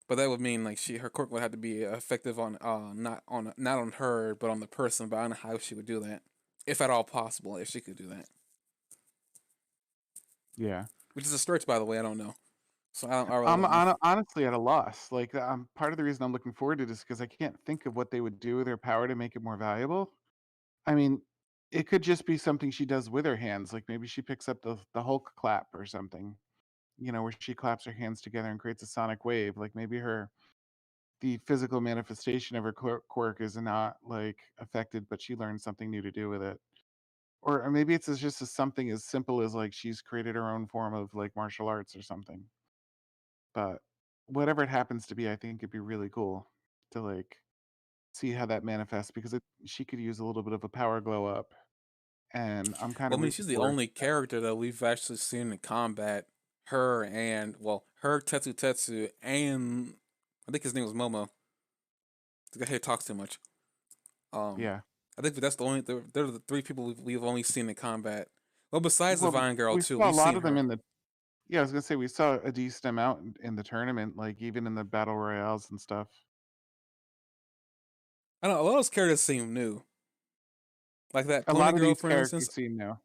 But that would mean like her quirk would have to be effective on not on her but on the person. But I don't know how she would do that, if at all possible, if she could do that. Yeah. Which is a stretch, by the way. I don't know, so I really don't know. Honestly at a loss. Like, part of the reason I'm looking forward to this because I can't think of what they would do with their power to make it more valuable. I mean, it could just be something she does with her hands. Like maybe she picks up the Hulk clap or something. Where she claps her hands together and creates a sonic wave. Like maybe the physical manifestation of her quirk is not like affected, but she learns something new to do with it. Or maybe it's just something as simple as like she's created her own form of like martial arts or something. But whatever it happens to be, I think it'd be really cool to like see how that manifests because she could use a little bit of a power glow up, and I'm kind Well, of I mean, rooting she's the for her. only character that we've actually seen in combat. Her Tetsu Tetsu, and I think his name was Momo. The guy who talks too much. Um, Yeah. I think that's the only. They're the three people we've only seen in combat. Well, besides the Well, Vine Girl we too, saw a we've lot seen of them her. in the. Yeah, I was gonna say we saw a decent amount in the tournament, like even in the battle royales and stuff. I don't know. A lot of those characters seem new. Like that A Pony lot of Girl, these for instance. characters seem new.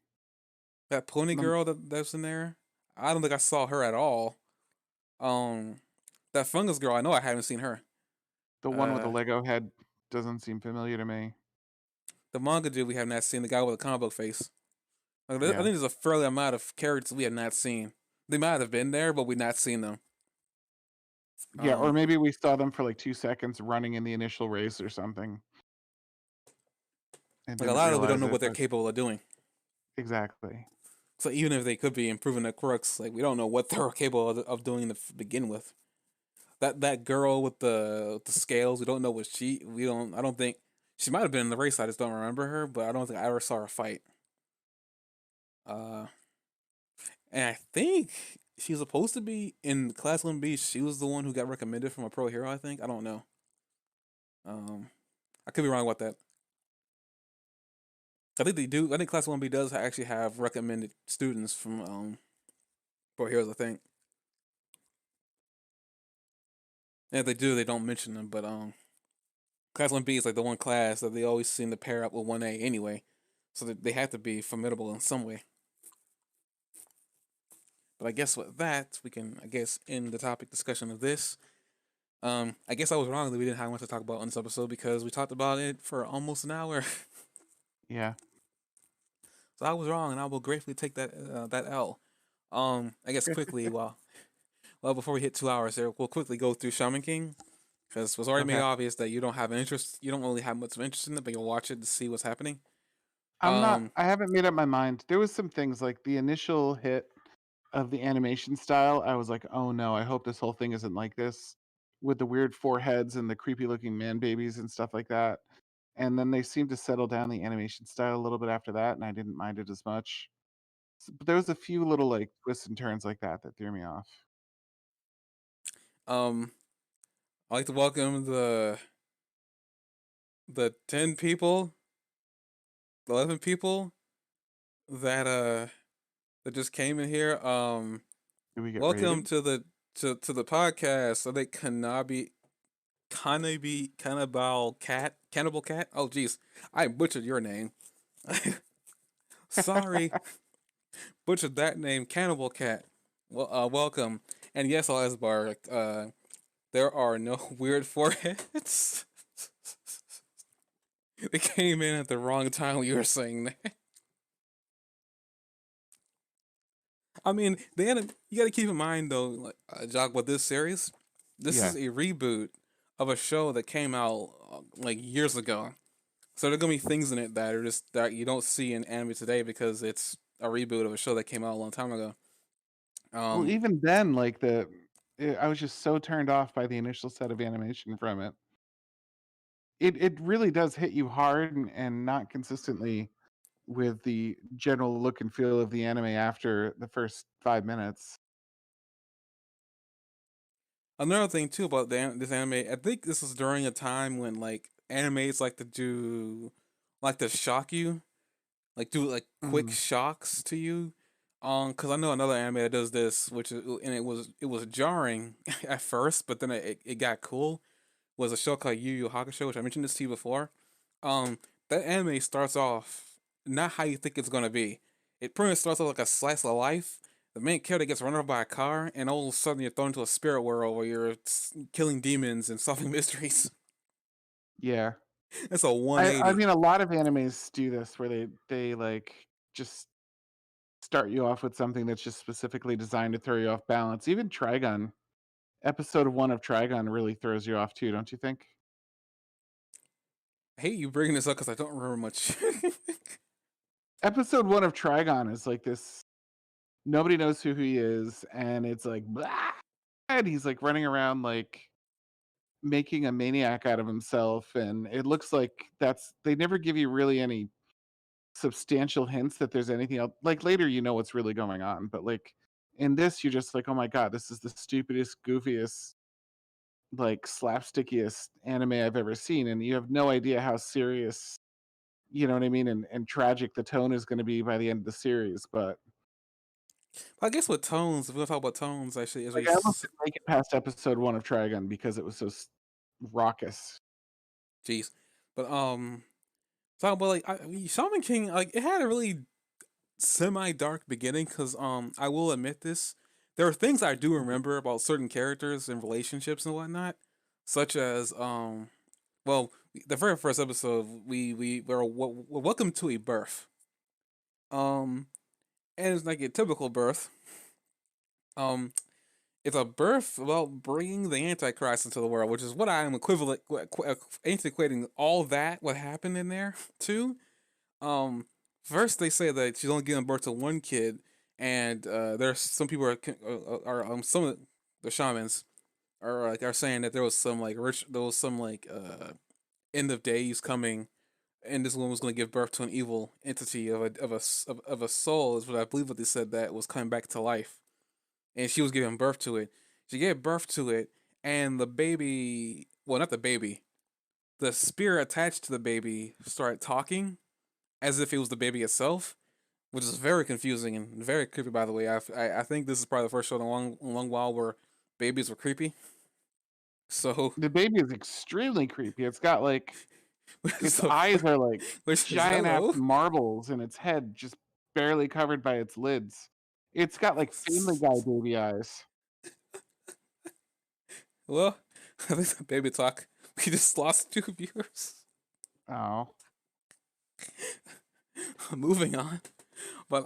That Pony Um, Girl that's in there. I don't think I saw her at all. Um, That fungus girl, I know I haven't seen her. The one with the Uh, Lego head doesn't seem familiar to me. the manga dude we have not seen, the guy with the comic book face. Like, I think Yeah. there's a fairly amount of characters we have not seen. They might have been there, but we've not seen them. Yeah, or Um, maybe we saw them for like 2 seconds running in the initial race or something and like a didn't lot of them, we don't realize know it, what they're but capable of doing. exactly. So even if they could be improving their quirks, like we don't know what they're capable of doing to begin with. That girl with the scales, we don't know what she. We don't. I don't think she might have been in the race. I just don't remember her, but I don't think I ever saw her fight. Uh, and I think she's supposed to be in Class 1B. She was the one who got recommended from a pro hero. I think I don't know. Um, I could be wrong about that. I think they do. I think Class 1B does actually have recommended students from pro heroes. I think. And if they do, they don't mention them. But Class 1B is like the one class that they always seem to pair up with 1A anyway. So they have to be formidable in some way. But I guess with that, we can, I guess, end the topic discussion of this. I guess I was wrong that we didn't have much to talk about on this episode because we talked about it for almost an hour. Yeah. So I was wrong, and I will gratefully take that L. I guess quickly, well, before we hit 2 hours here, we'll quickly go through Shaman King because it was already made Okay. obvious that you don't have an interest, you don't really have much of interest in it, but you'll watch it to see what's happening. Um, I haven't made up my mind. There was some things like the initial hit of the animation style. I was like, "Oh no, I hope this whole thing isn't like this with the weird foreheads and the creepy looking man babies and stuff like that." And then they seemed to settle down the animation style a little bit after that, and I didn't mind it as much. But there was a few little like twists and turns like that that threw me off. um, I'd like to welcome the 10 people, the 11 people that that just came in here. Did we get Welcome rated? to the podcast. So they Cannibal Cat, Cannibal Cat. Oh jeez, I butchered your name. Sorry, butchered that name, Cannibal Cat. Well, welcome. And yes, Bar. There are no weird foreheads. They came in at the wrong time when you were saying that. I mean, you got to keep in mind though, like Jock, with this series, this Yeah. is a reboot of a show that came out like years ago. So there are gonna be things in it that are just that you don't see in anime today because it's a reboot of a show that came out a long time ago. Well, Um, even then, like I was just so turned off by the initial set of animation from it. It really does hit you hard and not consistently with the general look and feel of the anime after the first 5 minutes. Another thing too about this anime, I think this was during a time when like animes like to do, like to shock you, like do like quick Mhm. shocks to you. Because I know another anime that does this, which is, and it was jarring at first, but then it got cool. Was a show called Yu Yu Hakusho, which I mentioned this to you before. Um, that anime starts off not how you think it's gonna be. It pretty much starts off like a slice of life. The main character gets run over by a car, and all of a sudden you're thrown into a spirit world where you're killing demons and solving mysteries. Yeah. It's a I 180. mean a lot of animes do this where they like just start you off with something that's just specifically designed to throw you off balance. Even Trigun, episode 1 of Trigun really throws you off too, don't you think? I hate you bringing this up because I don't remember much. Episode 1 of Trigon is like this nobody knows who he is and it's like blah, and he's like running around like making a maniac out of himself and it looks like that's they never give you really any substantial hints that there's anything else. Like later you know what's really going on, but like in this you're just like, oh my god, this is the stupidest, goofiest, like slapstickiest anime I've ever seen, and you have no idea how serious, you know what I mean, and tragic the tone is going to be by the end of the series. But I guess with tones, if we're gonna talk about tones, actually, is like I almost didn't make it past episode 1 of Trigun because it was so raucous. jeez, but talk about like Shaman King, like it had a really semi dark beginning because I will admit this, there are things I do remember about certain characters and relationships and whatnot, such as well, the very first episode we were welcome to a birth, um, and it's like a typical birth, um, it's a birth about bringing the Antichrist into the world, which is what I am equating all that what happened in there to. Um, First they say that she's only giving birth to one kid, and there's some people some of the shamans are saying that there was some like there was some like end of days coming, and this woman was going to give birth to an evil entity of a soul is what I believe what they said that was coming back to life, and she was giving birth to it. She gave birth to it, and the baby, well, not the baby, the spirit attached to the baby started talking as if it was the baby itself, which is very confusing and very creepy. By the way, I think this is probably the first show in a long while where babies were creepy. So, The baby is extremely creepy. It's got like its so eyes are like which is giant ass hello. marbles, and its head just barely covered by its lids. It's got like Family Guy baby eyes. Well, I think the baby talk. We just lost two viewers. Oh, Moving on, but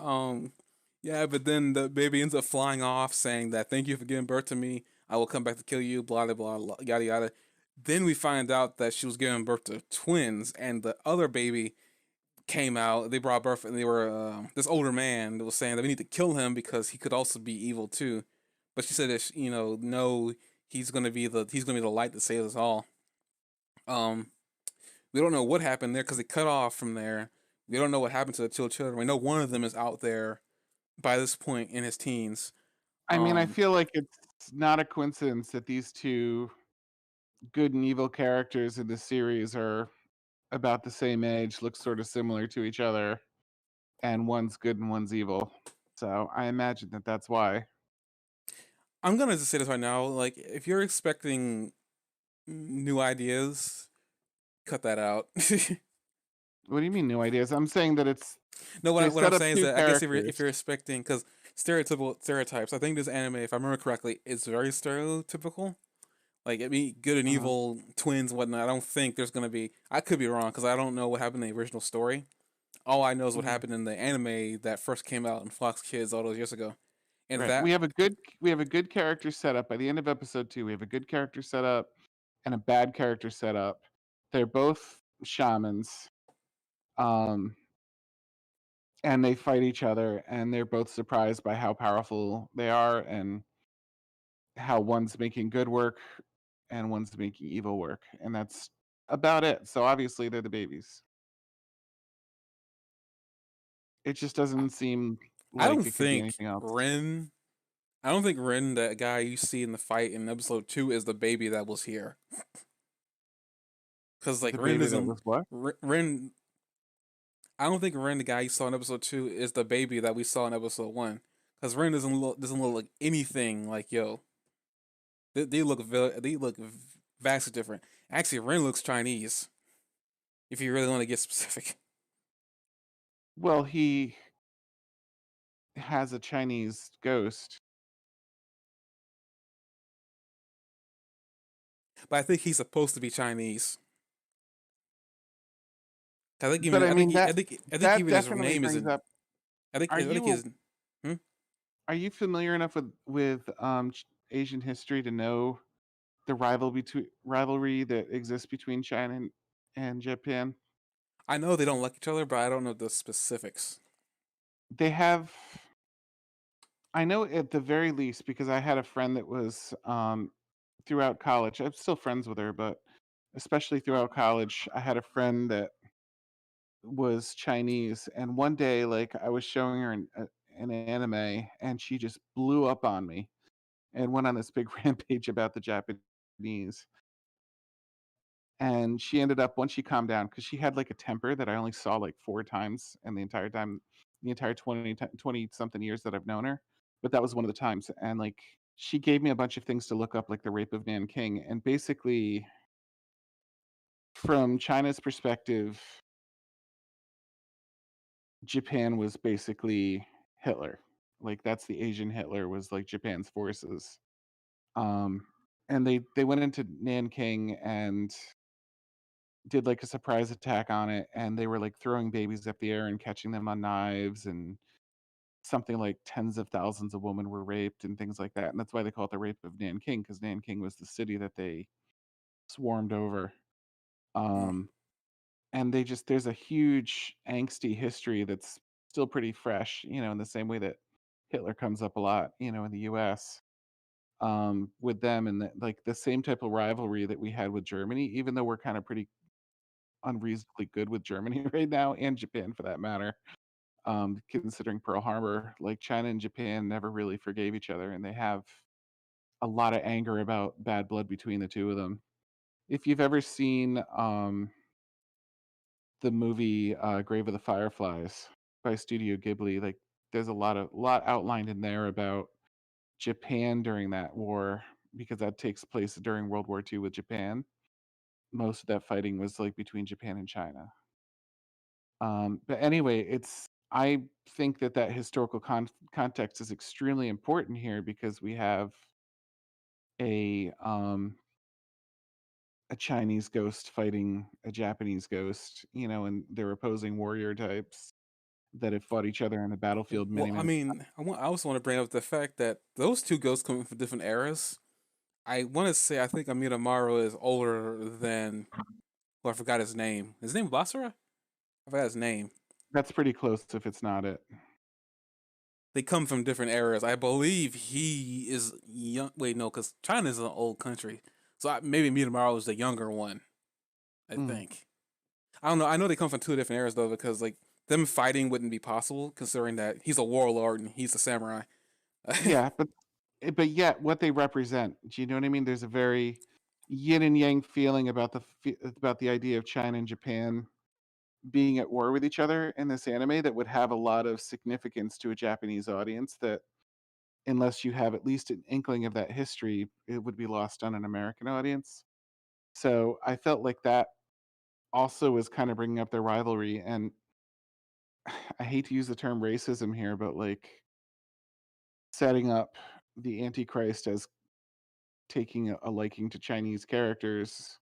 yeah. But then the baby ends up flying off, saying that thank you for giving birth to me. I will come back to kill you. Blah blah blah. Yada yada. Then we find out that she was giving birth to twins, and the other baby came out. They brought birth, and they were this older man that was saying that we need to kill him because he could also be evil too. But she said that no, he's gonna be the light that saves us all. Um, we don't know what happened there because they cut off from there. We don't know what happened to the two children. We know one of them is out there by this point in his teens. I mean, I Um, feel like it's not a coincidence that these two good and evil characters in the series are about the same age, look sort of similar to each other, and one's good and one's evil. So I imagine that that's why. I'm gonna just say this right now. Like, if you're expecting new ideas, cut that out. What do you mean new ideas? I'm saying that it's No, they what I'm set up saying is two that I guess if characters. you're expecting because stereotypical stereotypes, I think this anime, if I remember correctly, is very stereotypical. Like, I mean, good and Uh, evil twins and whatnot. I don't think there's gonna be. I could be wrong because I don't know what happened in the original story. All I know is what mm, happened in the anime that first came out in Fox Kids all those years ago. And right. that We have a good character set up by the end of episode 2. We have a good character set up and a bad character set up. They're both shamans. Um and they fight each other, and they're both surprised by how powerful they are and how one's making good work and one's making evil work, and that's about it. So obviously they're the babies. It just doesn't seem I like don't it could be think anything else. Ren. I don't think Ren, that guy you see in the fight in episode 2, is the baby that was here. Because like The Ren baby that isn't was what? Ren. I don't think Ren, the guy you saw in episode 2, is the baby that we saw in episode 1. Because Ren doesn't look like anything like yo. They look vastly different. Actually, Ren looks Chinese. If you really want to get specific, Well, he has a Chinese ghost. but I think he's supposed to be Chinese. But I mean I think that even his definitely name brings isn't. up are I think you his. Hmm? are you familiar enough with Asian history to know the rivalry that exists between China and Japan? I know they don't like each other, but I don't know the specifics. They have I know at the very least because I had a friend that was throughout college. I'm still friends with her, but especially throughout college, I had a friend that was Chinese, and one day, like I was showing her an anime, and she just blew up on me and went on this big rampage about the Japanese. And she ended up once she calmed down because she had like a temper that I only saw like 4 times in the entire 20 something years that I've known her. But that was one of the times. And like she gave me a bunch of things to look up, like the rape of Nanking. And basically, from China's perspective, Japan was basically Hitler. Like that's the Asian Hitler was like Japan's forces. Um, and they went into Nanking and did like a surprise attack on it, and they were like throwing babies up the air and catching them on knives, and something like tens of thousands of women were raped and things like that. And that's why they call it the rape of Nanking, because Nanking was the city that they swarmed over. Mm. Um, and there's a huge angsty history that's still pretty fresh, in the same way that Hitler comes up a lot, in the US, with them, and like the same type of rivalry that we had with Germany, even though we're kind of pretty unreasonably good with Germany right now, and Japan for that matter. Considering Pearl Harbor, like China and Japan never really forgave each other, and they have a lot of anger about bad blood between the two of them. If you've ever seen the movie Grave of the Fireflies by Studio Ghibli, like there's a lot outlined in there about Japan during that war, because that takes place during World War II with Japan. Most of that fighting was like between Japan and China. But anyway, I think that historical context is extremely important here, because we have a um, a Chinese ghost fighting a Japanese ghost, and they're opposing warrior types that have fought each other on the battlefield Well, many, I many. mean, I also want to bring up the fact that those two ghosts come from different eras. I want to say I think Amita Maro is older than. Well, I forgot his name. His name Basara? I forgot his name. That's pretty close if it's not it. They come from different eras. I believe he is young. Wait, no, because China is an old country. So maybe Amita Maro is the younger one. I Mm. think. I don't know. I know they come from two different eras though, because like them fighting wouldn't be possible considering that he's a warlord and he's a samurai. Yeah, but yet what they represent. Do you know what I mean? There's a very yin and yang feeling about about the idea of China and Japan being at war with each other in this anime, that would have a lot of significance to a Japanese audience, that unless you have at least an inkling of that history, it would be lost on an American audience. So I felt like that also was kind of bringing up their rivalry. And I hate to use the term racism here, but like setting up the Antichrist as taking a liking to Chinese characters,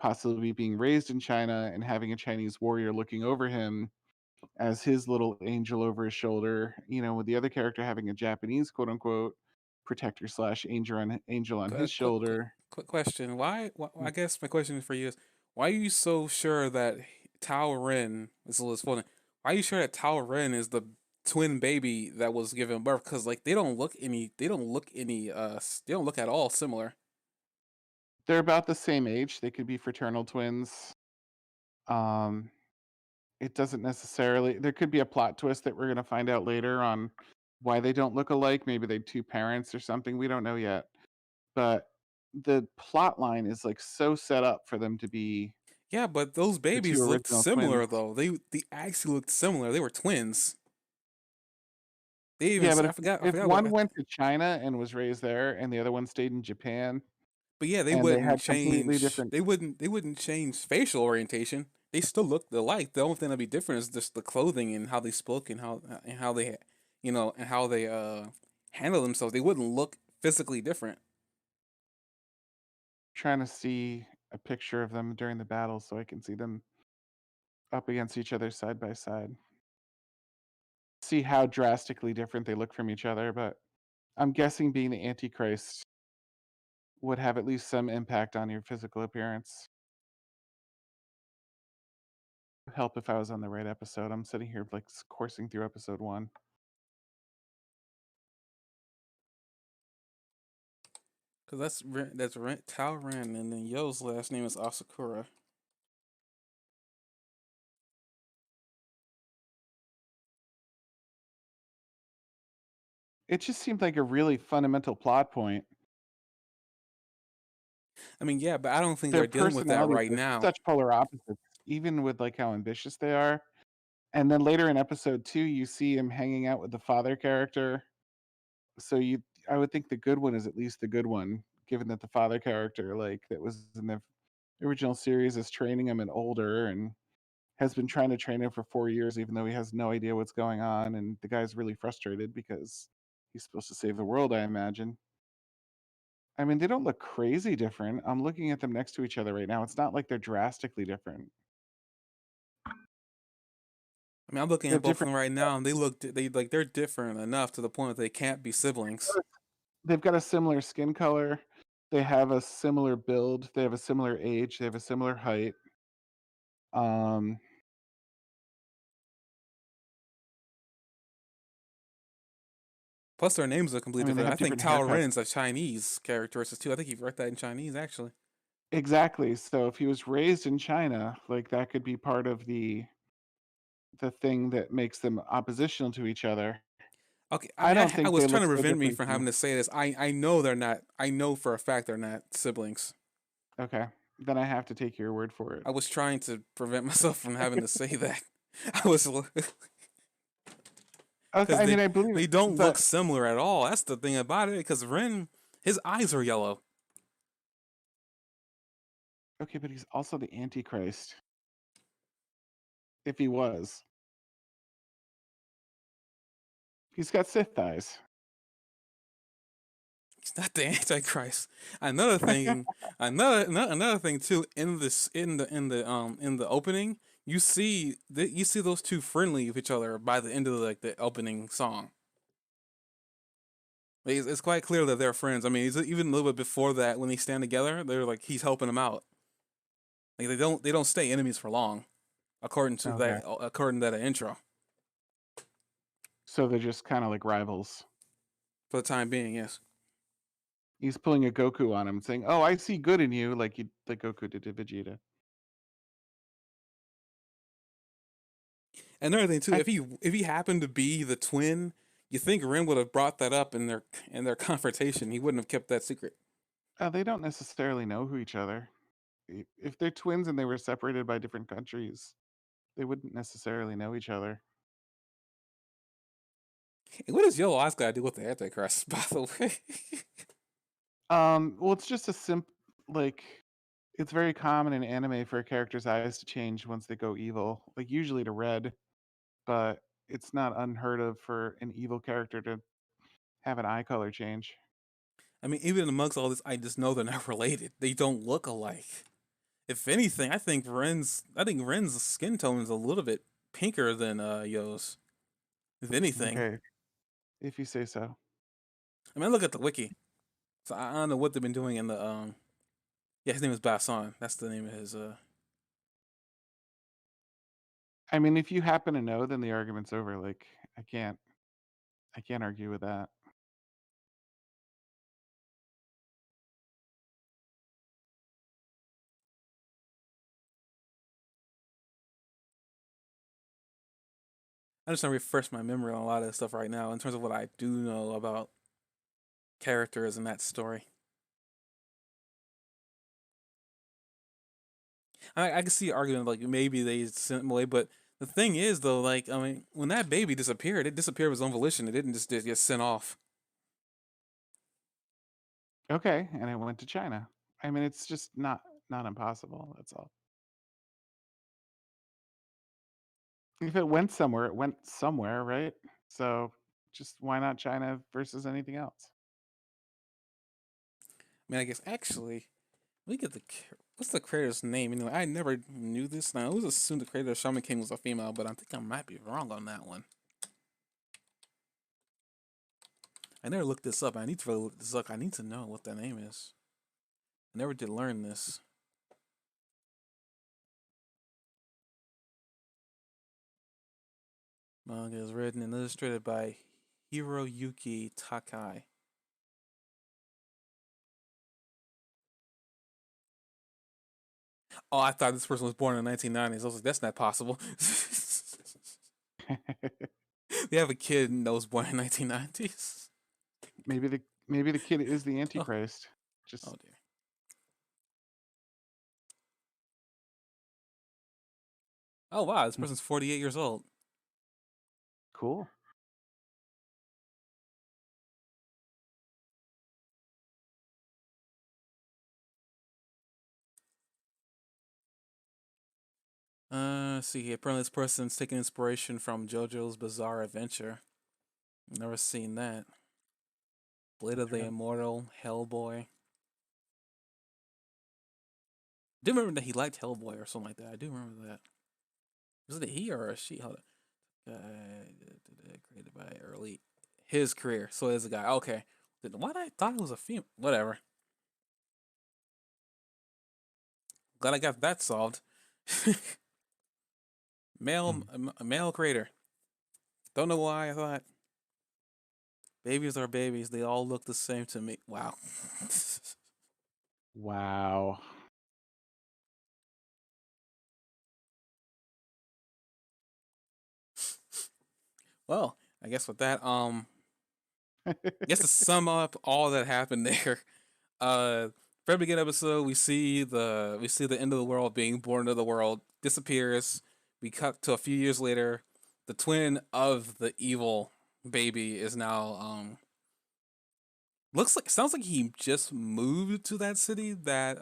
possibly being raised in China, and having a Chinese warrior looking over him as his little angel over his shoulder, with the other character having a Japanese quote unquote protector slash angel on his shoulder. Quick question. Why? Mm. I guess my question for you is, why are you so sure that Tao Ren is Liz Fulton? Why are you sure that Tao Ren is the twin baby that was given birth? Because like they don't look at all similar. They're about the same age. They could be fraternal twins. Um, it doesn't necessarily. There could be a plot twist that we're going to find out later on why they don't look alike. Maybe they two parents or something. We don't know yet. But the plot line is like so set up for them to be Yeah, but those the two babies looked original twins. similar though. They actually looked similar. They were twins. They even Yeah, but I if forgot one what. went to China and was raised there, and the other one stayed in Japan, But yeah, and they had completely different. They wouldn't change facial orientation. They still look alike. The only thing that'd be different is just the clothing and how they spoke and how they, and how they handle themselves. They wouldn't look physically different. Trying to see a picture of them during the battle so I can see them up against each other side by side. See how drastically different they look from each other, but I'm guessing being the Antichrist would have at least some impact on your physical appearance. Help if I was on the right episode. I'm sitting here like coursing through episode 1. Cause Tao Ren, and then Yo's last name is Asakura. It just seemed like a really fundamental plot point. I mean, yeah, but I don't think Their they're dealing with that personalities right are now. such polar opposites, even with like how ambitious they are. And then later in episode 2, you see him hanging out with the father character. So I would think the good one is at least the good one, given that the father character, like that was in the original series, is training him and older, and has been trying to train him for 4 years, even though he has no idea what's going on. And the guy's really frustrated because He's supposed to save the world, I imagine. I mean, they don't look crazy different. I'm looking at them next to each other right now. It's not like they're drastically different. I mean, I'm looking They at have both of different. them right now, and they're different enough to the point that they can't be siblings. They've got a similar skin color. They have a similar build. They have a similar age. They have a similar height. Um, Plus, their names are I completely mean, they different. have I think different Tao haircuts. Ren's a Chinese characteristic too. I think you wrote that in Chinese actually. Exactly. So if he was raised in China, like that could be part of the thing that makes them oppositional to each other. Okay, I I mean, don't I think was they trying look to so prevent me different from to me. having to say this. I know they're not. I know for a fact they're not siblings. Okay, then I have to take your word for it. I was trying to prevent myself from having to say that. I was Okay, because I they mean, I believe it, they don't look but similar at all. That's the thing about it. Because Ren, his eyes are yellow. okay, but he's also the Antichrist. If he was, he's got Sith eyes. He's not the Antichrist. Another thing, another thing too. In this, in the opening, you see those two friendly with each other by the end of like the opening song. Like, it's quite clear that they're friends. I mean, even a little bit before that, when they stand together, they're like he's helping them out. Like they don't stay enemies for long, Okay, according to that intro. so they're just kind of like rivals. For the time being, yes. He's pulling a Goku on him, saying, "Oh, I see good in you," like Goku did to Vegeta. Another thing too, I if he happened to be the twin, you think Ren would have brought that up in their confrontation. He wouldn't have kept that secret. they don't necessarily know who each other. If they're twins and they were separated by different countries, they wouldn't necessarily know each other. Hey, what does Yellow Eyes got to do with the Antichrist, by the way? Well, it's just a like it's very common in anime for a character's eyes to change once they go evil, like usually to red, but it's not unheard of for an evil character to have an eye color change. I mean, even amongst all this, I just know they're not related. They don't look alike. If anything, I think Ren's skin tone is a little bit pinker than Yo's. If anything, Okay, if you say so. I mean, I look at the wiki, so I don't know what they've been doing in the Yeah, his name is Basson. That's the name of his. I mean, if you happen to know, then the argument's over. Like, I can't, I can't argue with that. I just want to refresh my memory on a lot of this stuff right now in terms of what I do know about characters in that story. I can see arguing like maybe they sent him away, but the thing is though, like I mean, when that baby disappeared, it disappeared of its own volition. It didn't just get sent off. Okay, and I went to China. I mean, it's just not impossible. That's all. If it went somewhere, it went somewhere, right? So just why not China versus anything else? I mean, I guess actually, we get the what's the creator's name? Anyway, I never knew this. Now I always assumed the creator of Shaman King was a female, but I think I might be wrong on that one. I never looked this up. I need to really look this up. I need to know what that name is. I never did learn this. Manga is written and illustrated by Hiroyuki Takai. Oh, I thought this person was born in the 1990s. I was like, that's not possible. They have a kid that was born in 1990s. Maybe the kid is the Oh, Antichrist. oh Just dear. Oh wow, this person's 48 years old. cool. Let's see here. Apparently, this person's taking inspiration from JoJo's Bizarre Adventure. Never seen that. Blade of the Okay. Immortal, Hellboy. I do remember that he liked Hellboy or something like that. I do remember that. Was it a he or a she? Hold on. Created by early his career. So it's a guy. Okay. Why did I thought it was a female? Whatever. Glad I got that solved. Hmm. Male creator. Don't know why I thought babies are babies. They all look the same to me. Wow. Wow. Well, I guess with that, I guess to sum up all that happened there, very beginning episode, we see the end of the world being born into the world, disappears. We cut to a few years later, the twin of the evil baby is now looks like sounds like he just moved to that city that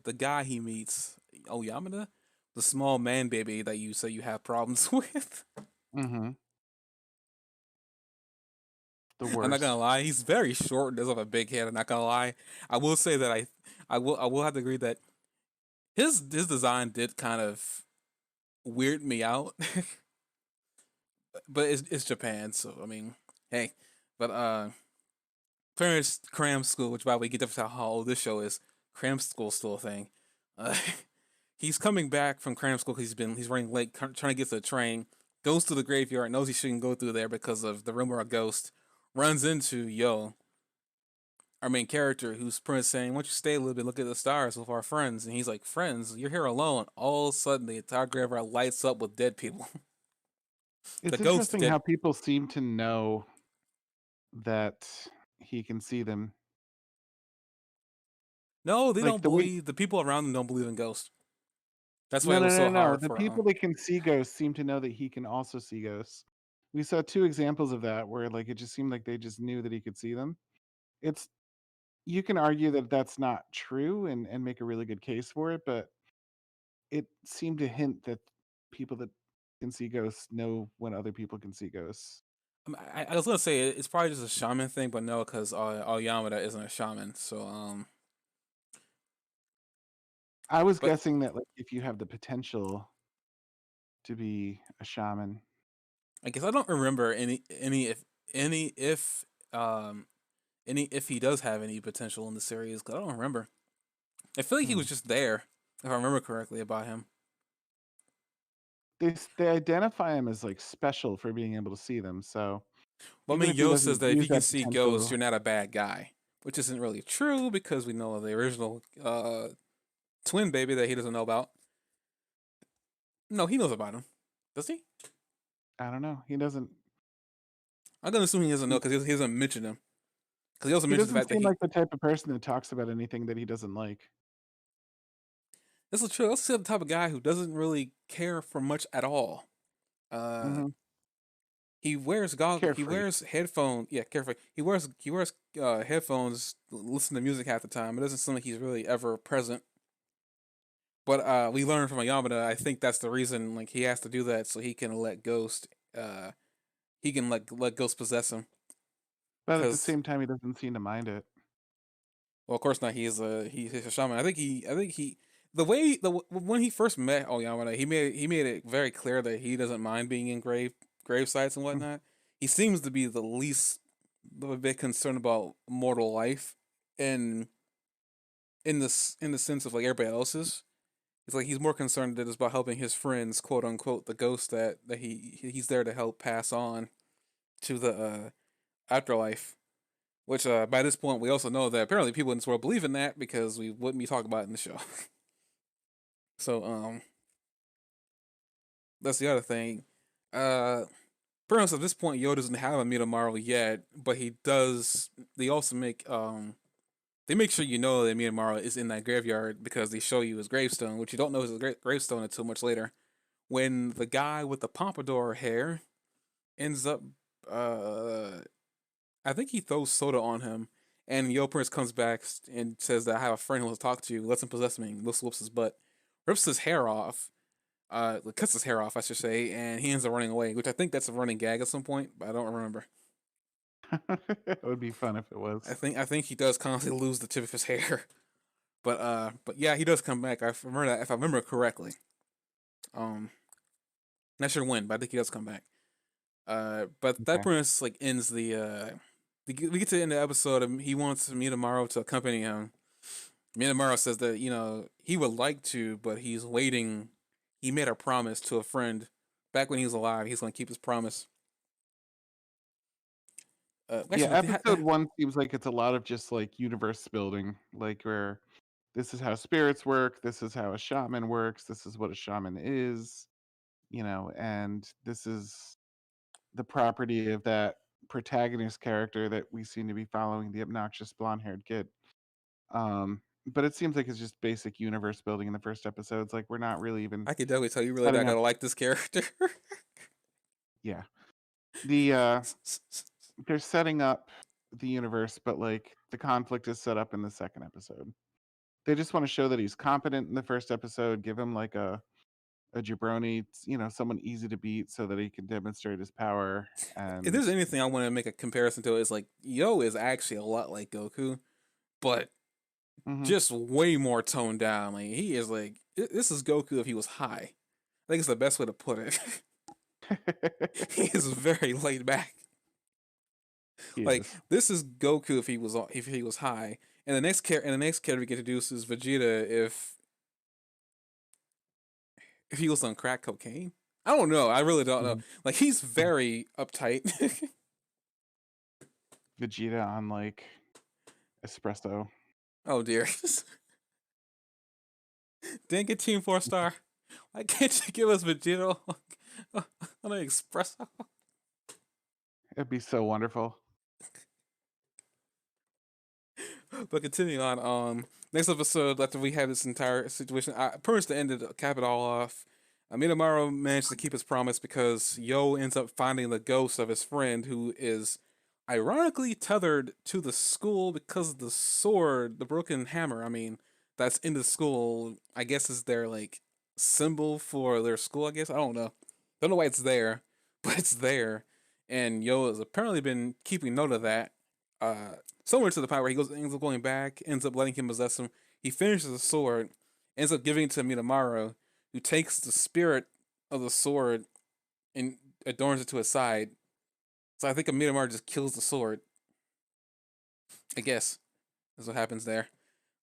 the guy he meets, Oyamada, the small man baby that you say you have problems with. Hmm. The I'm not gonna worst. lie, he's very short and does have a big head. I'm not gonna lie. I will say that I will have to agree that his design did kind of weird me out. But it's Japan, so I mean, hey. But parents cram school, which by the way, get to how old this show is. Cram school still a thing. Uh, he's coming back from cram school. He's running late, trying to get to the train. Goes to the graveyard, knows he shouldn't go through there because of the rumor of ghost. Runs into our main character, who's Prince, saying, "Why don't you stay a little bit, look at the stars with our friends?" And he's like, "Friends, you're here alone." All of a sudden, the entire graveyard lights up with dead people. The It's ghost interesting how dead. people seem to know that he can see them. No, they Like don't the way. believe. The people around them don't believe in ghosts. That's why No, it no, was no, so no. hard The for people that can see ghosts seem to know that he can also see ghosts. We saw two examples of that where like it just seemed like they just knew that he could see them. It's you can argue that that's not true and make a really good case for it, but it seemed to hint that people that can see ghosts know when other people can see ghosts. I was gonna say it's probably just a shaman thing, but no, because Yamada isn't a shaman. So I was but guessing that like if you have the potential to be a shaman. I guess I don't remember any um any if he does have any potential in the series. Cause I don't remember. I feel like he Hmm. was just there, if I remember correctly about him. They identify him as like special for being able to see them. So But I even mean, if he Yo says doesn't that if use you can that see ghosts, potential, you're not a bad guy, which isn't really true because we know the original twin baby that he doesn't know about. No, he knows about him. Does he? I don't know. He doesn't. I'm gonna assume he doesn't know He, because he doesn't mention him. Because he also he mentions the doesn't fact that seem he. like the type of person that talks about anything that he doesn't like. This is true. This is the type of guy who doesn't really care for much at all. Uh, Hmm. he wears gog. He Carefree. wears headphones. Yeah, carefully. He wears headphones. Listen to music half the time. It doesn't seem like he's really ever present. But we learned from Yamada. I think that's the reason. Like he has to do that so he can let Ghost. He can let Ghost possess him. But at the Because same time, he doesn't seem to mind it. well, of course not. He's a shaman. I think he the way the when he first met Oyamada, he made it very clear that he doesn't mind being in grave sites and Mm. whatnot. He seems to be the least a bit concerned about mortal life, and in the sense of like everybody else's. It's like he's more concerned that it's about helping his friends, quote unquote, the ghost that he's there to help pass on to the afterlife. Which by this point we also know that apparently people in this world believe in that because we wouldn't be talking about it in the show. So that's the other thing. Uh Pretty much at this point Yo doesn't have a Mitamaru yet, but he does they also they make sure you know that Mitamaru is in that graveyard because they show you his gravestone, which you don't know is a gravestone until much later. When the guy with the pompadour hair ends up uh I think he throws soda on him, and Yo Prince comes back and says that I have a friend who wants to talk to you. Lets him possess me. Whoops his butt, rips his hair off, cuts his hair off, I should say, and he ends up running away. Which I think that's a running gag at some point, but I don't remember. It would be fun if it was. I think he does constantly lose the tip of his hair. But yeah, he does come back. I remember that if I remember correctly. Um, Not sure when, but I think he does come back. But that Okay. pretty much like ends we get to the end of the episode. And he wants me tomorrow to accompany him. Me tomorrow says that he would like to, but he's waiting. He made a promise to a friend back when he was alive. He's going to keep his promise. Yeah, Actually, episode one seems like it's a lot of just like universe building, like where this is how spirits work, this is how a shaman works, this is what a shaman is, and this is the property of that protagonist character that we seem to be following, the obnoxious blonde-haired kid. But it seems like it's just basic universe building in the first episodes. Like we're not really even I could definitely tell you really not setting up. gonna like this character. Yeah, the they're setting up the universe, but like the conflict is set up in the second episode. They just want to show that he's competent in the first episode, give him like a jabroni, someone easy to beat so that he can demonstrate his power. If And there's anything I want to make a comparison to, it's like Yo is actually a lot like Goku, but mhm. just way more toned down. Like he is like this is Goku if he was high. I think it's the best way to put it. He is very laid back. He Like is. this is Goku if he was high. And the next character we get introduced is Vegeta if he was on crack cocaine. I don't know. I really don't know. Mhm. Like he's very uptight. Vegeta on like espresso. Oh dear. Didn't get Team 4 star. Why can't you give us Vegeta on an espresso? It'd be so wonderful. But continuing on, next episode after we have this entire situation, I pretty much to end it, cap it all off. Minamaru managed to keep his promise because Yo ends up finding the ghost of his friend who is ironically tethered to the school because of the sword, the broken hammer. I mean, that's in the school. I guess is their like symbol for their school. I guess I don't know why it's there, but it's there. And Yo has apparently been keeping note of that. Uh, Similar to the part where ends up going back, ends up letting him possess him. He finishes the sword, ends up giving it to Minamaru, who takes the spirit of the sword and adorns it to his side. So I think Minamaru just kills the sword. I guess that's what happens there.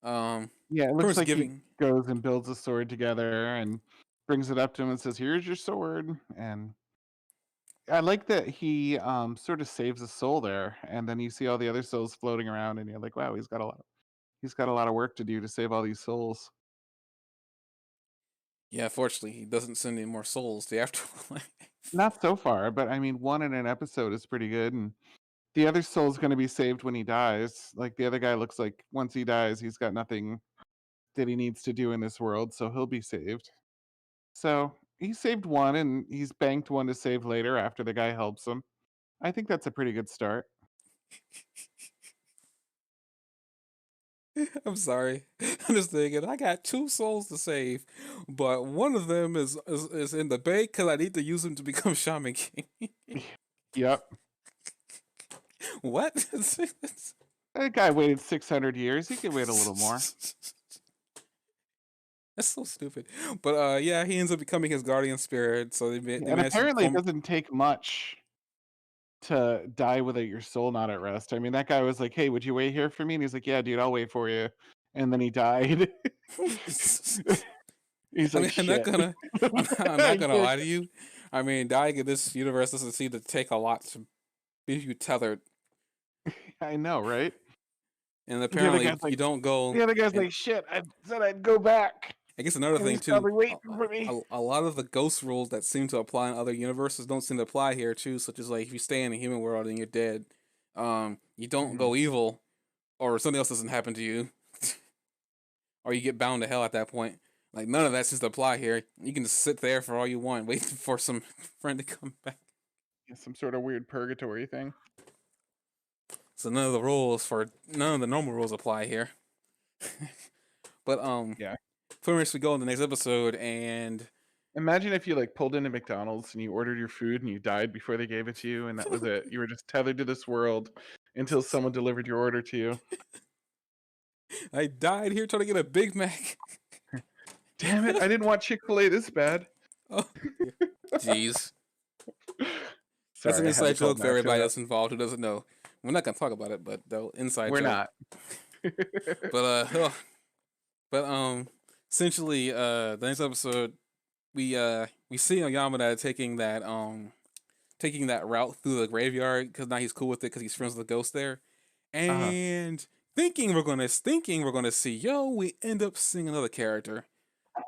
Yeah, it Pretty looks much like he giving. goes and builds a sword together and brings it up to him and says, "Here's your sword." And I like that he sort of saves a soul there, and then you see all the other souls floating around, and you're like, "Wow, he's got a lot of work to do to save all these souls." Yeah, fortunately, he doesn't send any more souls to the afterlife. Not so far, but I mean, one in an episode is pretty good, and the other soul's going to be saved when he dies. Like the other guy looks like once he dies, he's got nothing that he needs to do in this world, so he'll be saved. So he saved one, and he's banked one to save later after the guy helps him. I think that's a pretty good start. I'm sorry. I'm just thinking I got two souls to save, but one of them is in the bank because I need to use him to become Shaman King. Yep. What? That guy waited 600 years. He could wait a little more. That's so stupid. But yeah, he ends up becoming his guardian spirit. So they And managed to apparently, it form. doesn't take much to die with your soul not at rest. I mean, that guy was like, "Hey, would you wait here for me?" And he's like, "Yeah, dude, I'll wait for you." And then he died. He's I like, mean, I'm not "Shit." gonna, I'm not I gonna can't- lie to you. I mean, dying in this universe doesn't seem to take a lot to be you tethered, I know, right? and The other apparently guy's you like, don't go. the other guy's And like, "Shit, I said I'd go back." I guess another And thing he's too, probably waiting for me. a lot of the ghost rules that seem to apply in other universes don't seem to apply here too. Such as like if you stay in the human world and you're dead, you don't Mhm. go evil, or something else doesn't happen to you, or you get bound to hell at that point. Like none of that seems to apply here. You can just sit there for all you want, waiting for some friend to come back. Yeah, some sort of weird purgatory thing. So none of the normal rules apply here. But Yeah. pretty much we go in the next episode, and Imagine if you like pulled into McDonald's and you ordered your food and you died before they gave it to you, and that was it. You were just tethered to this world until someone delivered your order to you. I died here trying to get a Big Mac. Damn it! I didn't want Chick-fil-A this bad. Oh, yeah. Jeez. That's an Sorry, I had to inside call joke for Nacho everybody out. that's involved who doesn't know. We're not gonna talk about it, but though inside We're joke. not. But but essentially, the next episode we see Yamada taking that route through the graveyard because now he's cool with it because he's friends with the ghost there, Uh-huh. and thinking we're gonna see we end up seeing another character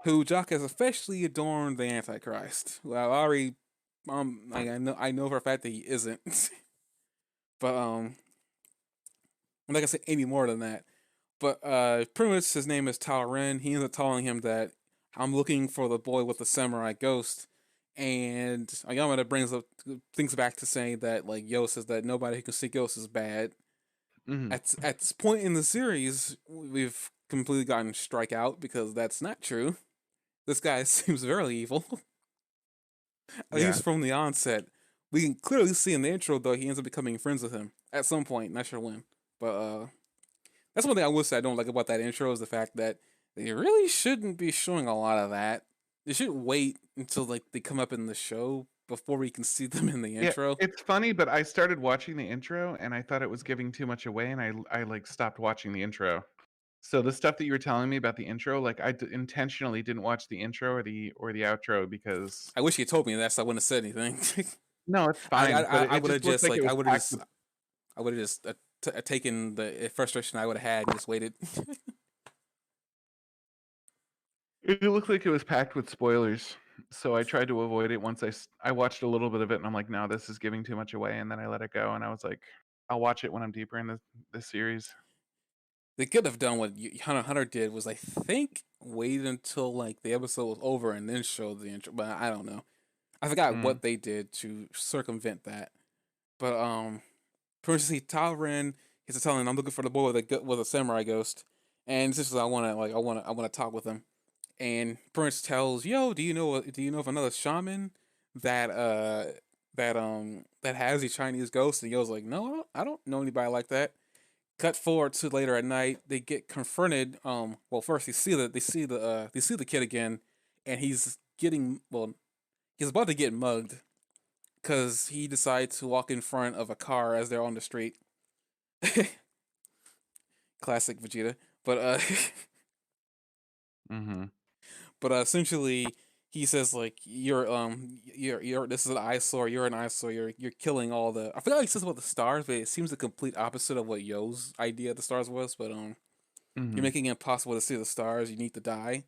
who Jock has officially adorned the Antichrist. Well, I already I know for a fact that he isn't, but I'm not gonna say any more than that. But pretty much his name is Tao Ren. He ends up telling him that I'm looking for the boy with the samurai ghost. And Ayamada brings up things back to saying that like Yo says that nobody who can see ghosts is bad. Hmm. At this point in the series, we've completely gotten strike out because that's not true. This guy seems very evil. At Yeah. least from the onset. We can clearly see in the intro though he ends up becoming friends with him at some point, not sure when. But that's one thing I would say I don't like about that intro is the fact that they really shouldn't be showing a lot of that. They should wait until like they come up in the show before we can see them in the Yeah, intro. it's funny, but I started watching the intro and I thought it was giving too much away, and I like stopped watching the intro. So the stuff that you were telling me about the intro, like intentionally didn't watch the intro or the outro because I wish you told me that, so I wouldn't have said anything. no, it's I I fine, but I it would have just looked just like it like was packed with I would have just taken the frustration I would have had and just waited. it looked like it was packed with spoilers. So I tried to avoid it once I watched a little bit of it and I'm like, no, this is giving too much away, and then I let it go and I was like, I'll watch it when I'm deeper in the series. They could have done what Hunter did was I think wait until like the episode was over and then show the intro, but I don't know. I forgot Mm, what they did to circumvent that. But Princess Ren is telling I'm looking for the boy with a samurai ghost, and this is I wanna talk with him. And Prince tells do you know of another shaman that that has a Chinese ghost? And Yo's like no I don't know anybody like that. Cut forward to later at night, they get confronted. Well, first they see the kid again, and he's about to get mugged because he decides to walk in front of a car as they're on the street. Classic Vegeta. But mm-hmm. essentially he says like you're this is an eyesore. You're an eyesore. You're killing all the. I forgot what he says about the stars, but it seems the complete opposite of what Yo's idea of the stars was. But you're Mm-hmm. making it impossible to see the stars. You need to die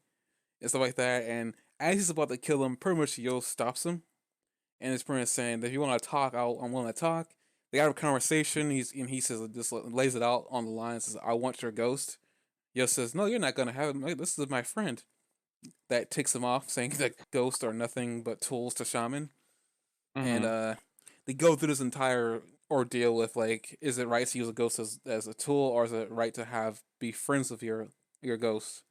and stuff like that. And as he's about to kill him, pretty much Yo stops him and is pretty much saying that if you want to talk, I'm willing to talk. They have a conversation. He says just lays it out on the line. Says I want your ghost. Yo says no, you're not gonna have him. This is my friend. That ticks him off, saying that ghosts are nothing but tools to shaman. And Mm-hmm. they go through this entire ordeal with like, is it right to use a ghost as a tool, or is it right to be friends with your ghost?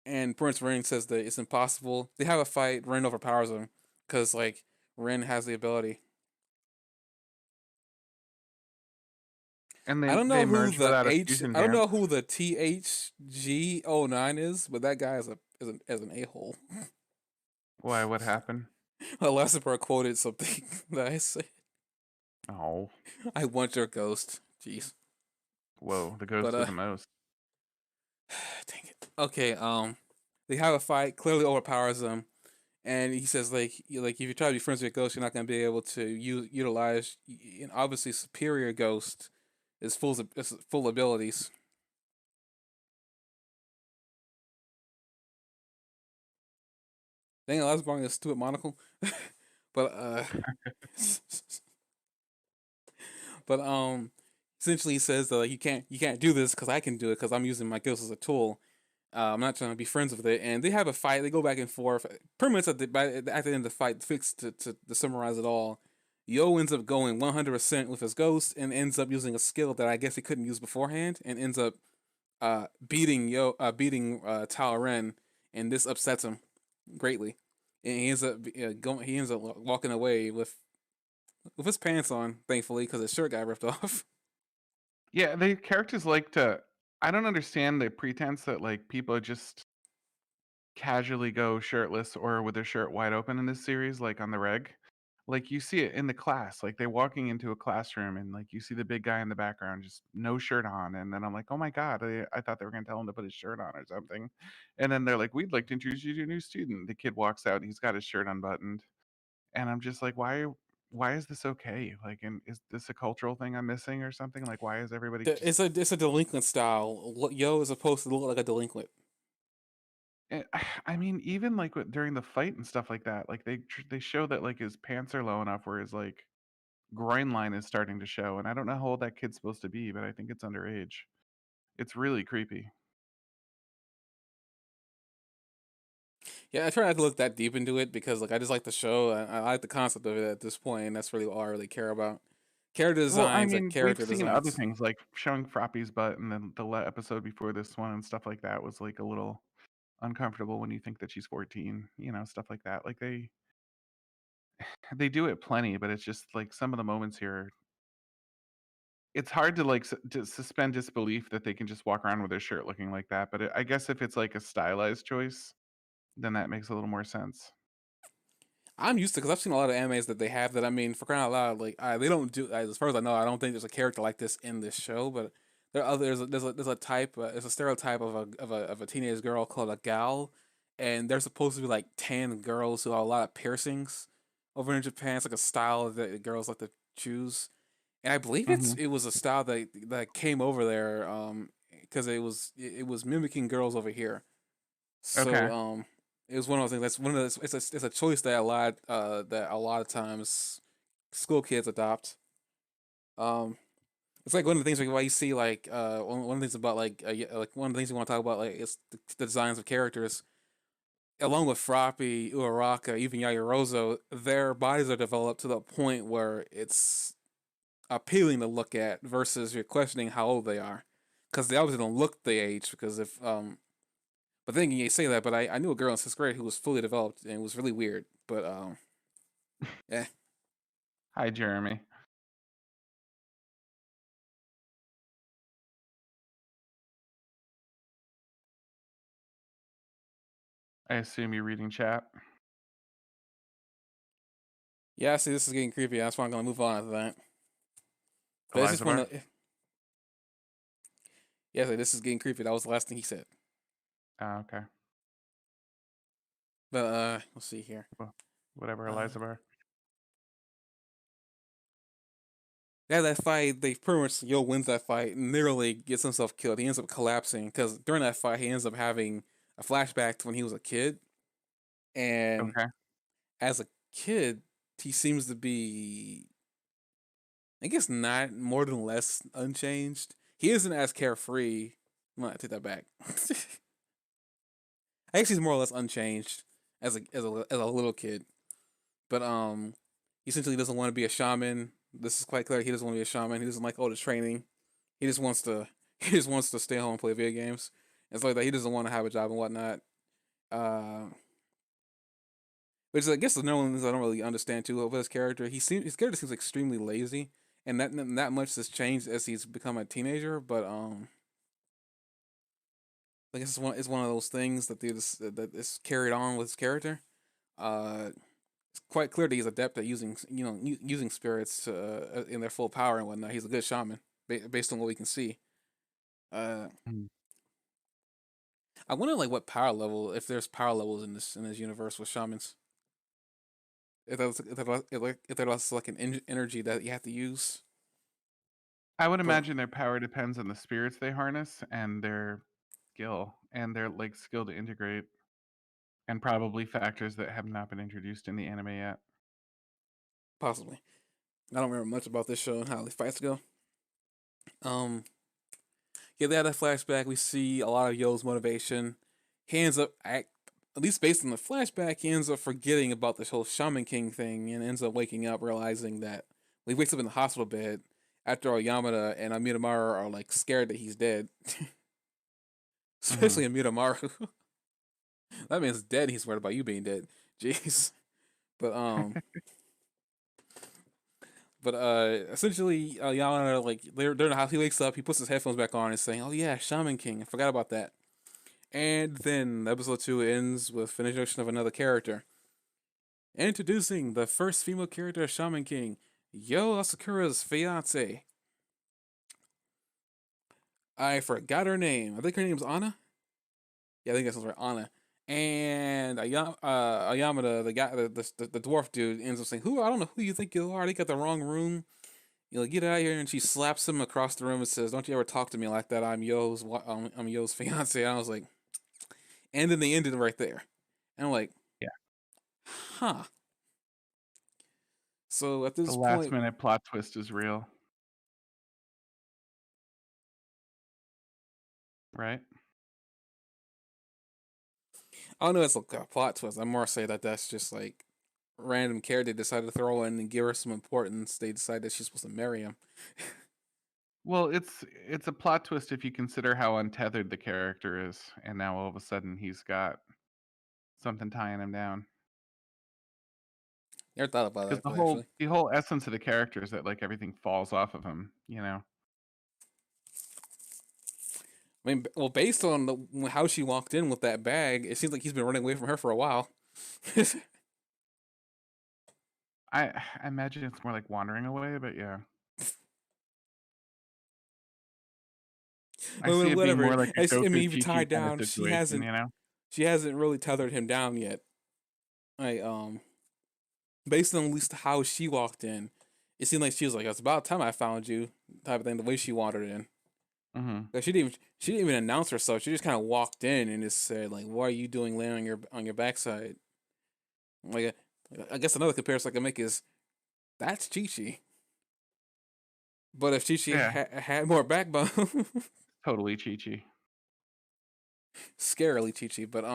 And Prince Ren says that it's impossible. They have a fight. Ren overpowers him because like Ren has the ability. And I don't they know who merged the without a H. fusion I don't dance. know who the THG09 is, but that guy is an a hole. Why? What happened? Elastigirl quoted something that I said. Oh, I want your ghost. Jeez. whoa! The But ghost of the most. dang it. Okay, they have a fight, clearly overpowers them, and he says like if you try to be friends with your ghost, you're not gonna be able to utilize an obviously superior ghost is full abilities. Dang it, I was borrowing a stupid monocle. but but essentially he says that like, you can't do this because I can do it because I'm using my ghost as a tool. I'm not trying to be friends with it, and they have a fight. They go back and forth. Pretty much at the end of the fight, to summarize it all, Yo ends up going 100% with his ghost and ends up using a skill that I guess he couldn't use beforehand, and ends up beating Tao Ren, and this upsets him greatly. and he ends up going. He ends up walking away with his pants on, thankfully, because his shirt got ripped off. Yeah, the characters like to. I don't understand the pretense that like people just casually go shirtless or with their shirt wide open in this series, like on the reg. Like you see it in the class, like they're walking into a classroom and like you see the big guy in the background just no shirt on, and then I'm like, oh my god, I thought they were gonna tell him to put his shirt on or something, and then they're like, we'd like to introduce you to a new student. The kid walks out and he's got his shirt unbuttoned, and I'm just like, why is this okay? Like, and is this a cultural thing I'm missing or something? Like, why is everybody just It's a delinquent style. Yo is supposed to look like a delinquent. I mean, even like during the fight and stuff like that, like they show that like his pants are low enough where his like groin line is starting to show, and I don't know how old that kid's supposed to be, but I think it's underage. It's really creepy. Yeah, I try not to look that deep into it because like I just like the show. I like the concept of it at this point, and that's really all I really care about. Character Well, I designs are mean, we've character seen other designs. things like showing Froppy's butt, and then the episode before this one and stuff like that was like a little uncomfortable when you think that she's 14, stuff like that. Like they do it plenty, but it's just like some of the moments here it's hard to like to suspend disbelief that they can just walk around with their shirt looking like that. But I guess if it's like a stylized choice, then that makes a little more sense. I'm used to because I've seen a lot of animes that they have that. I mean, for crying out loud, like they don't do as far as I know. I don't think there's a character like this in this show, but there are others. There's a type. There's a stereotype of a teenage girl called a gal, and they're supposed to be like tan girls who have a lot of piercings over in Japan. It's like a style that girls like to choose, and I believe Hmm. it was a style that came over there because it was mimicking girls over here. So Okay. it was one of those things. That's one of those. It's a choice that a lot of times school kids adopt. Um, it's like one of the things like why you see like one of the things about like one of the things you want to talk about like is the designs of characters. Along with Froppy, Uraraka, even Yaoyorozo, their bodies are developed to the point where it's appealing to look at versus you're questioning how old they are because they obviously don't look the age because if but then you say that, but I knew a girl in sixth grade who was fully developed and it was really weird. But yeah, Hi, Jeremy. I assume you're reading chat. yeah. See, this is getting creepy. That's why I'm gonna move on to that. But it's just Eliza one Bar. of yeah. So this is getting creepy. That was the last thing he said. Oh, okay. But let's see here. Well, whatever, Uh, Eliza Bar. yeah, that fight, they pretty much Yo wins that fight and nearly gets himself killed. He ends up collapsing because during that fight, he ends up having a flashback to when he was a kid, and Okay. as a kid, he seems to be I guess not more than less unchanged. He isn't as carefree. Well, I take that back. I guess he's more or less unchanged as a little kid. But he essentially doesn't want to be a shaman. This is quite clear. He doesn't want to be a shaman. He doesn't like all the training. He just wants to he just wants to stay home and play video games. It's like that. He doesn't want to have a job and whatnot. Uh, which I guess the number one things I don't really understand too of his character. His character seems extremely lazy, and that much has changed as he's become a teenager. But I guess it's one of those things that is carried on with his character. It's quite clear that he's adept at using using spirits in their full power and whatnot. He's a good shaman based on what we can see. Uh, Mm. I wonder like what power level if there's power levels in this universe with shamans. If there was like an energy that you have to use, I would but imagine their power depends on the spirits they harness and their skill and their like skill to integrate, and probably factors that have not been introduced in the anime yet. possibly. I don't remember much about this show and how the fights go. Um, yeah, they had a flashback. We see a lot of Yo's motivation. He ends up at least based on the flashback, he ends up forgetting about this whole Shaman King thing and ends up waking up realizing that he wakes up in the hospital bed after all Yamada and Amidamaru are like scared that he's dead. Hmm. Especially Amidamaru. That man's dead. He's worried about you being dead. Jeez. But essentially, Yana, like they're in the house. He wakes up, he puts his headphones back on, and saying, "Oh yeah, Shaman King. I forgot about that." And then episode 2 ends with an introduction of another character, introducing the first female character of Shaman King, Yo Asakura's fiance. I forgot her name. I think her name's Anna. Yeah, I think that's right, Anna. And Ayamada, the guy, the dwarf dude, ends up saying, "Who? I don't know who you think you are. They got the wrong room. You know, get out of here." And she slaps him across the room and says, "Don't you ever talk to me like that. I'm Yo's fiance." And I was like, and then they ended right there. And I'm like, Yeah. huh. So at The this last point, minute plot twist is real. Right? I don't know. It's like a plot twist. I'm more say that that's just like random character decided to throw in and give her some importance. They decide that she's supposed to marry him. Well, it's a plot twist if you consider how untethered the character is, and now all of a sudden he's got something tying him down. Never thought about Because that actually. the whole essence of the character is that like everything falls off of him, you know. I mean, well, based on how she walked in with that bag, it seems like he's been running away from her for a while. I imagine it's more like wandering away, but yeah. I see it being Whatever. more like a I mean, Goku even Chi Chi tied kind of down, situation, you know. she hasn't really tethered him down yet. I based on at least how she walked in, it seemed like she was like, "It's about time I found you," type of thing. The way she wandered in, Mm-hmm. like she didn't even announce herself. She just kind of walked in and just said, "Like, what are you doing laying on your backside?" Like, I guess another comparison I can make is that's Chi Chi. But if Chi Chi Yeah, had more backbone, totally Chi Chi. scarily Chi Chi. But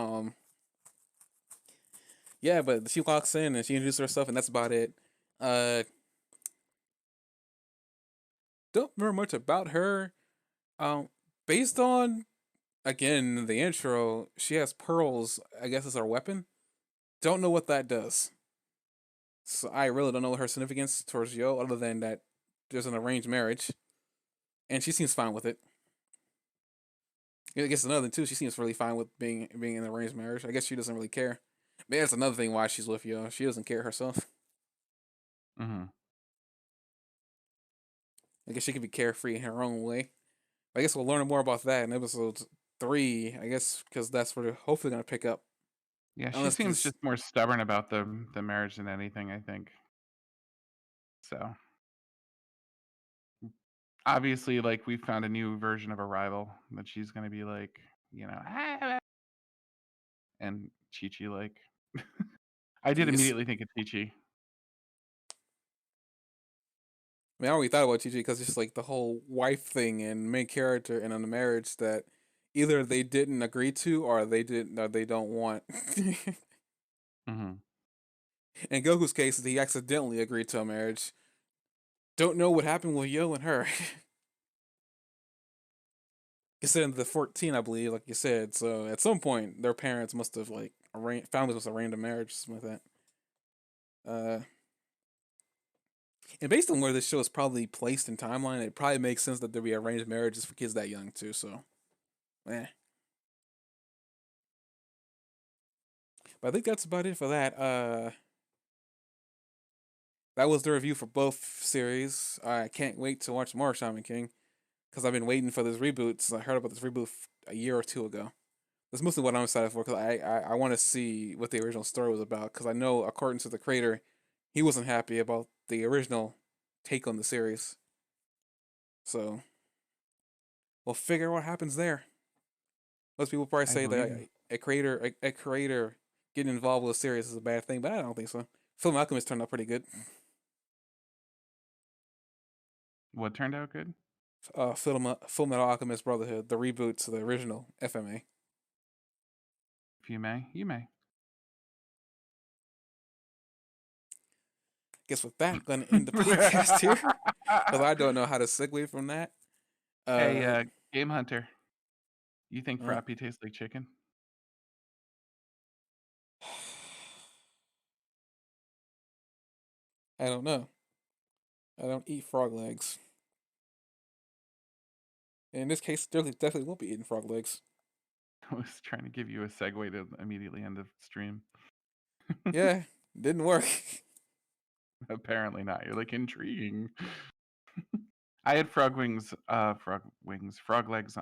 yeah. But she walks in and she introduces herself, and that's about it. Uh, don't remember much about her. Um, based on again the intro, she has pearls. I guess as her weapon. Don't know what that does. So I really don't know her significance towards Yo, other than that there's an arranged marriage, and she seems fine with it. I guess another thing too, she seems really fine with being in an arranged marriage. I guess she doesn't really care. Maybe that's another thing why she's with Yo. She doesn't care herself. Mm-hmm. I guess she could be carefree in her own way. I guess we'll learn more about that in episode 3. I guess because that's where they're hopefully gonna pick up. Yeah, she Unless seems this, just more stubborn about the marriage than anything, I think. So obviously, like we found a new version of a rival that she's gonna be like, you know, and Chi Chi like. I did jeez. immediately think of Chi Chi. I mean, I already thought about TJ because it's just like the whole wife thing and main character and on the marriage that either they didn't agree to or they didn't or they don't want. Mm-hmm. In Goku's case, he accidentally agreed to a marriage. Don't know what happened with Yo and her. You said in the 14, I believe, like you said. So at some point, their parents must have like arranged, families must have arranged a marriage, something like that. And based on where this show is probably placed in timeline, it probably makes sense that there be arranged marriages for kids that young too. So, eh. But I think that's about it for that. That was the review for both series. I can't wait to watch more Shaman King because I've been waiting for this reboot. So I heard about this reboot a year or two ago. That's mostly what I'm excited for because I want to see what the original story was about because I know according to the creator, he wasn't happy about the original take on the series. So we'll figure out what happens there. Most people probably I say believe you. that a creator getting involved with a series is a bad thing, but I don't think so. Film Alchemist turned out pretty good. What turned out good? Full Metal Alchemist Brotherhood, the reboot to the original FMA. If you may, you may. Guess with that, gonna end the podcast here because I don't know how to segue from that. Hey, Uh, Game Hunter, you think uh Frappy tastes like chicken? I don't know. I don't eat frog legs. In this case, definitely won't be eating frog legs. I was trying to give you a segue to immediately end of stream. Yeah, didn't work. Apparently not. You're like intriguing. I had frog legs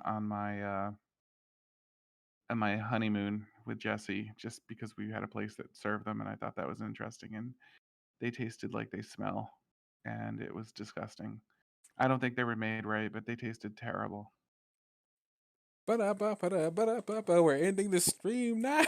on my honeymoon with Jesse, just because we had a place that served them, and I thought that was interesting. And they tasted like they smell, and it was disgusting. I don't think they were made right, but they tasted terrible. Ba-da-ba-ba-da-ba-da-ba-ba. We're ending the stream now.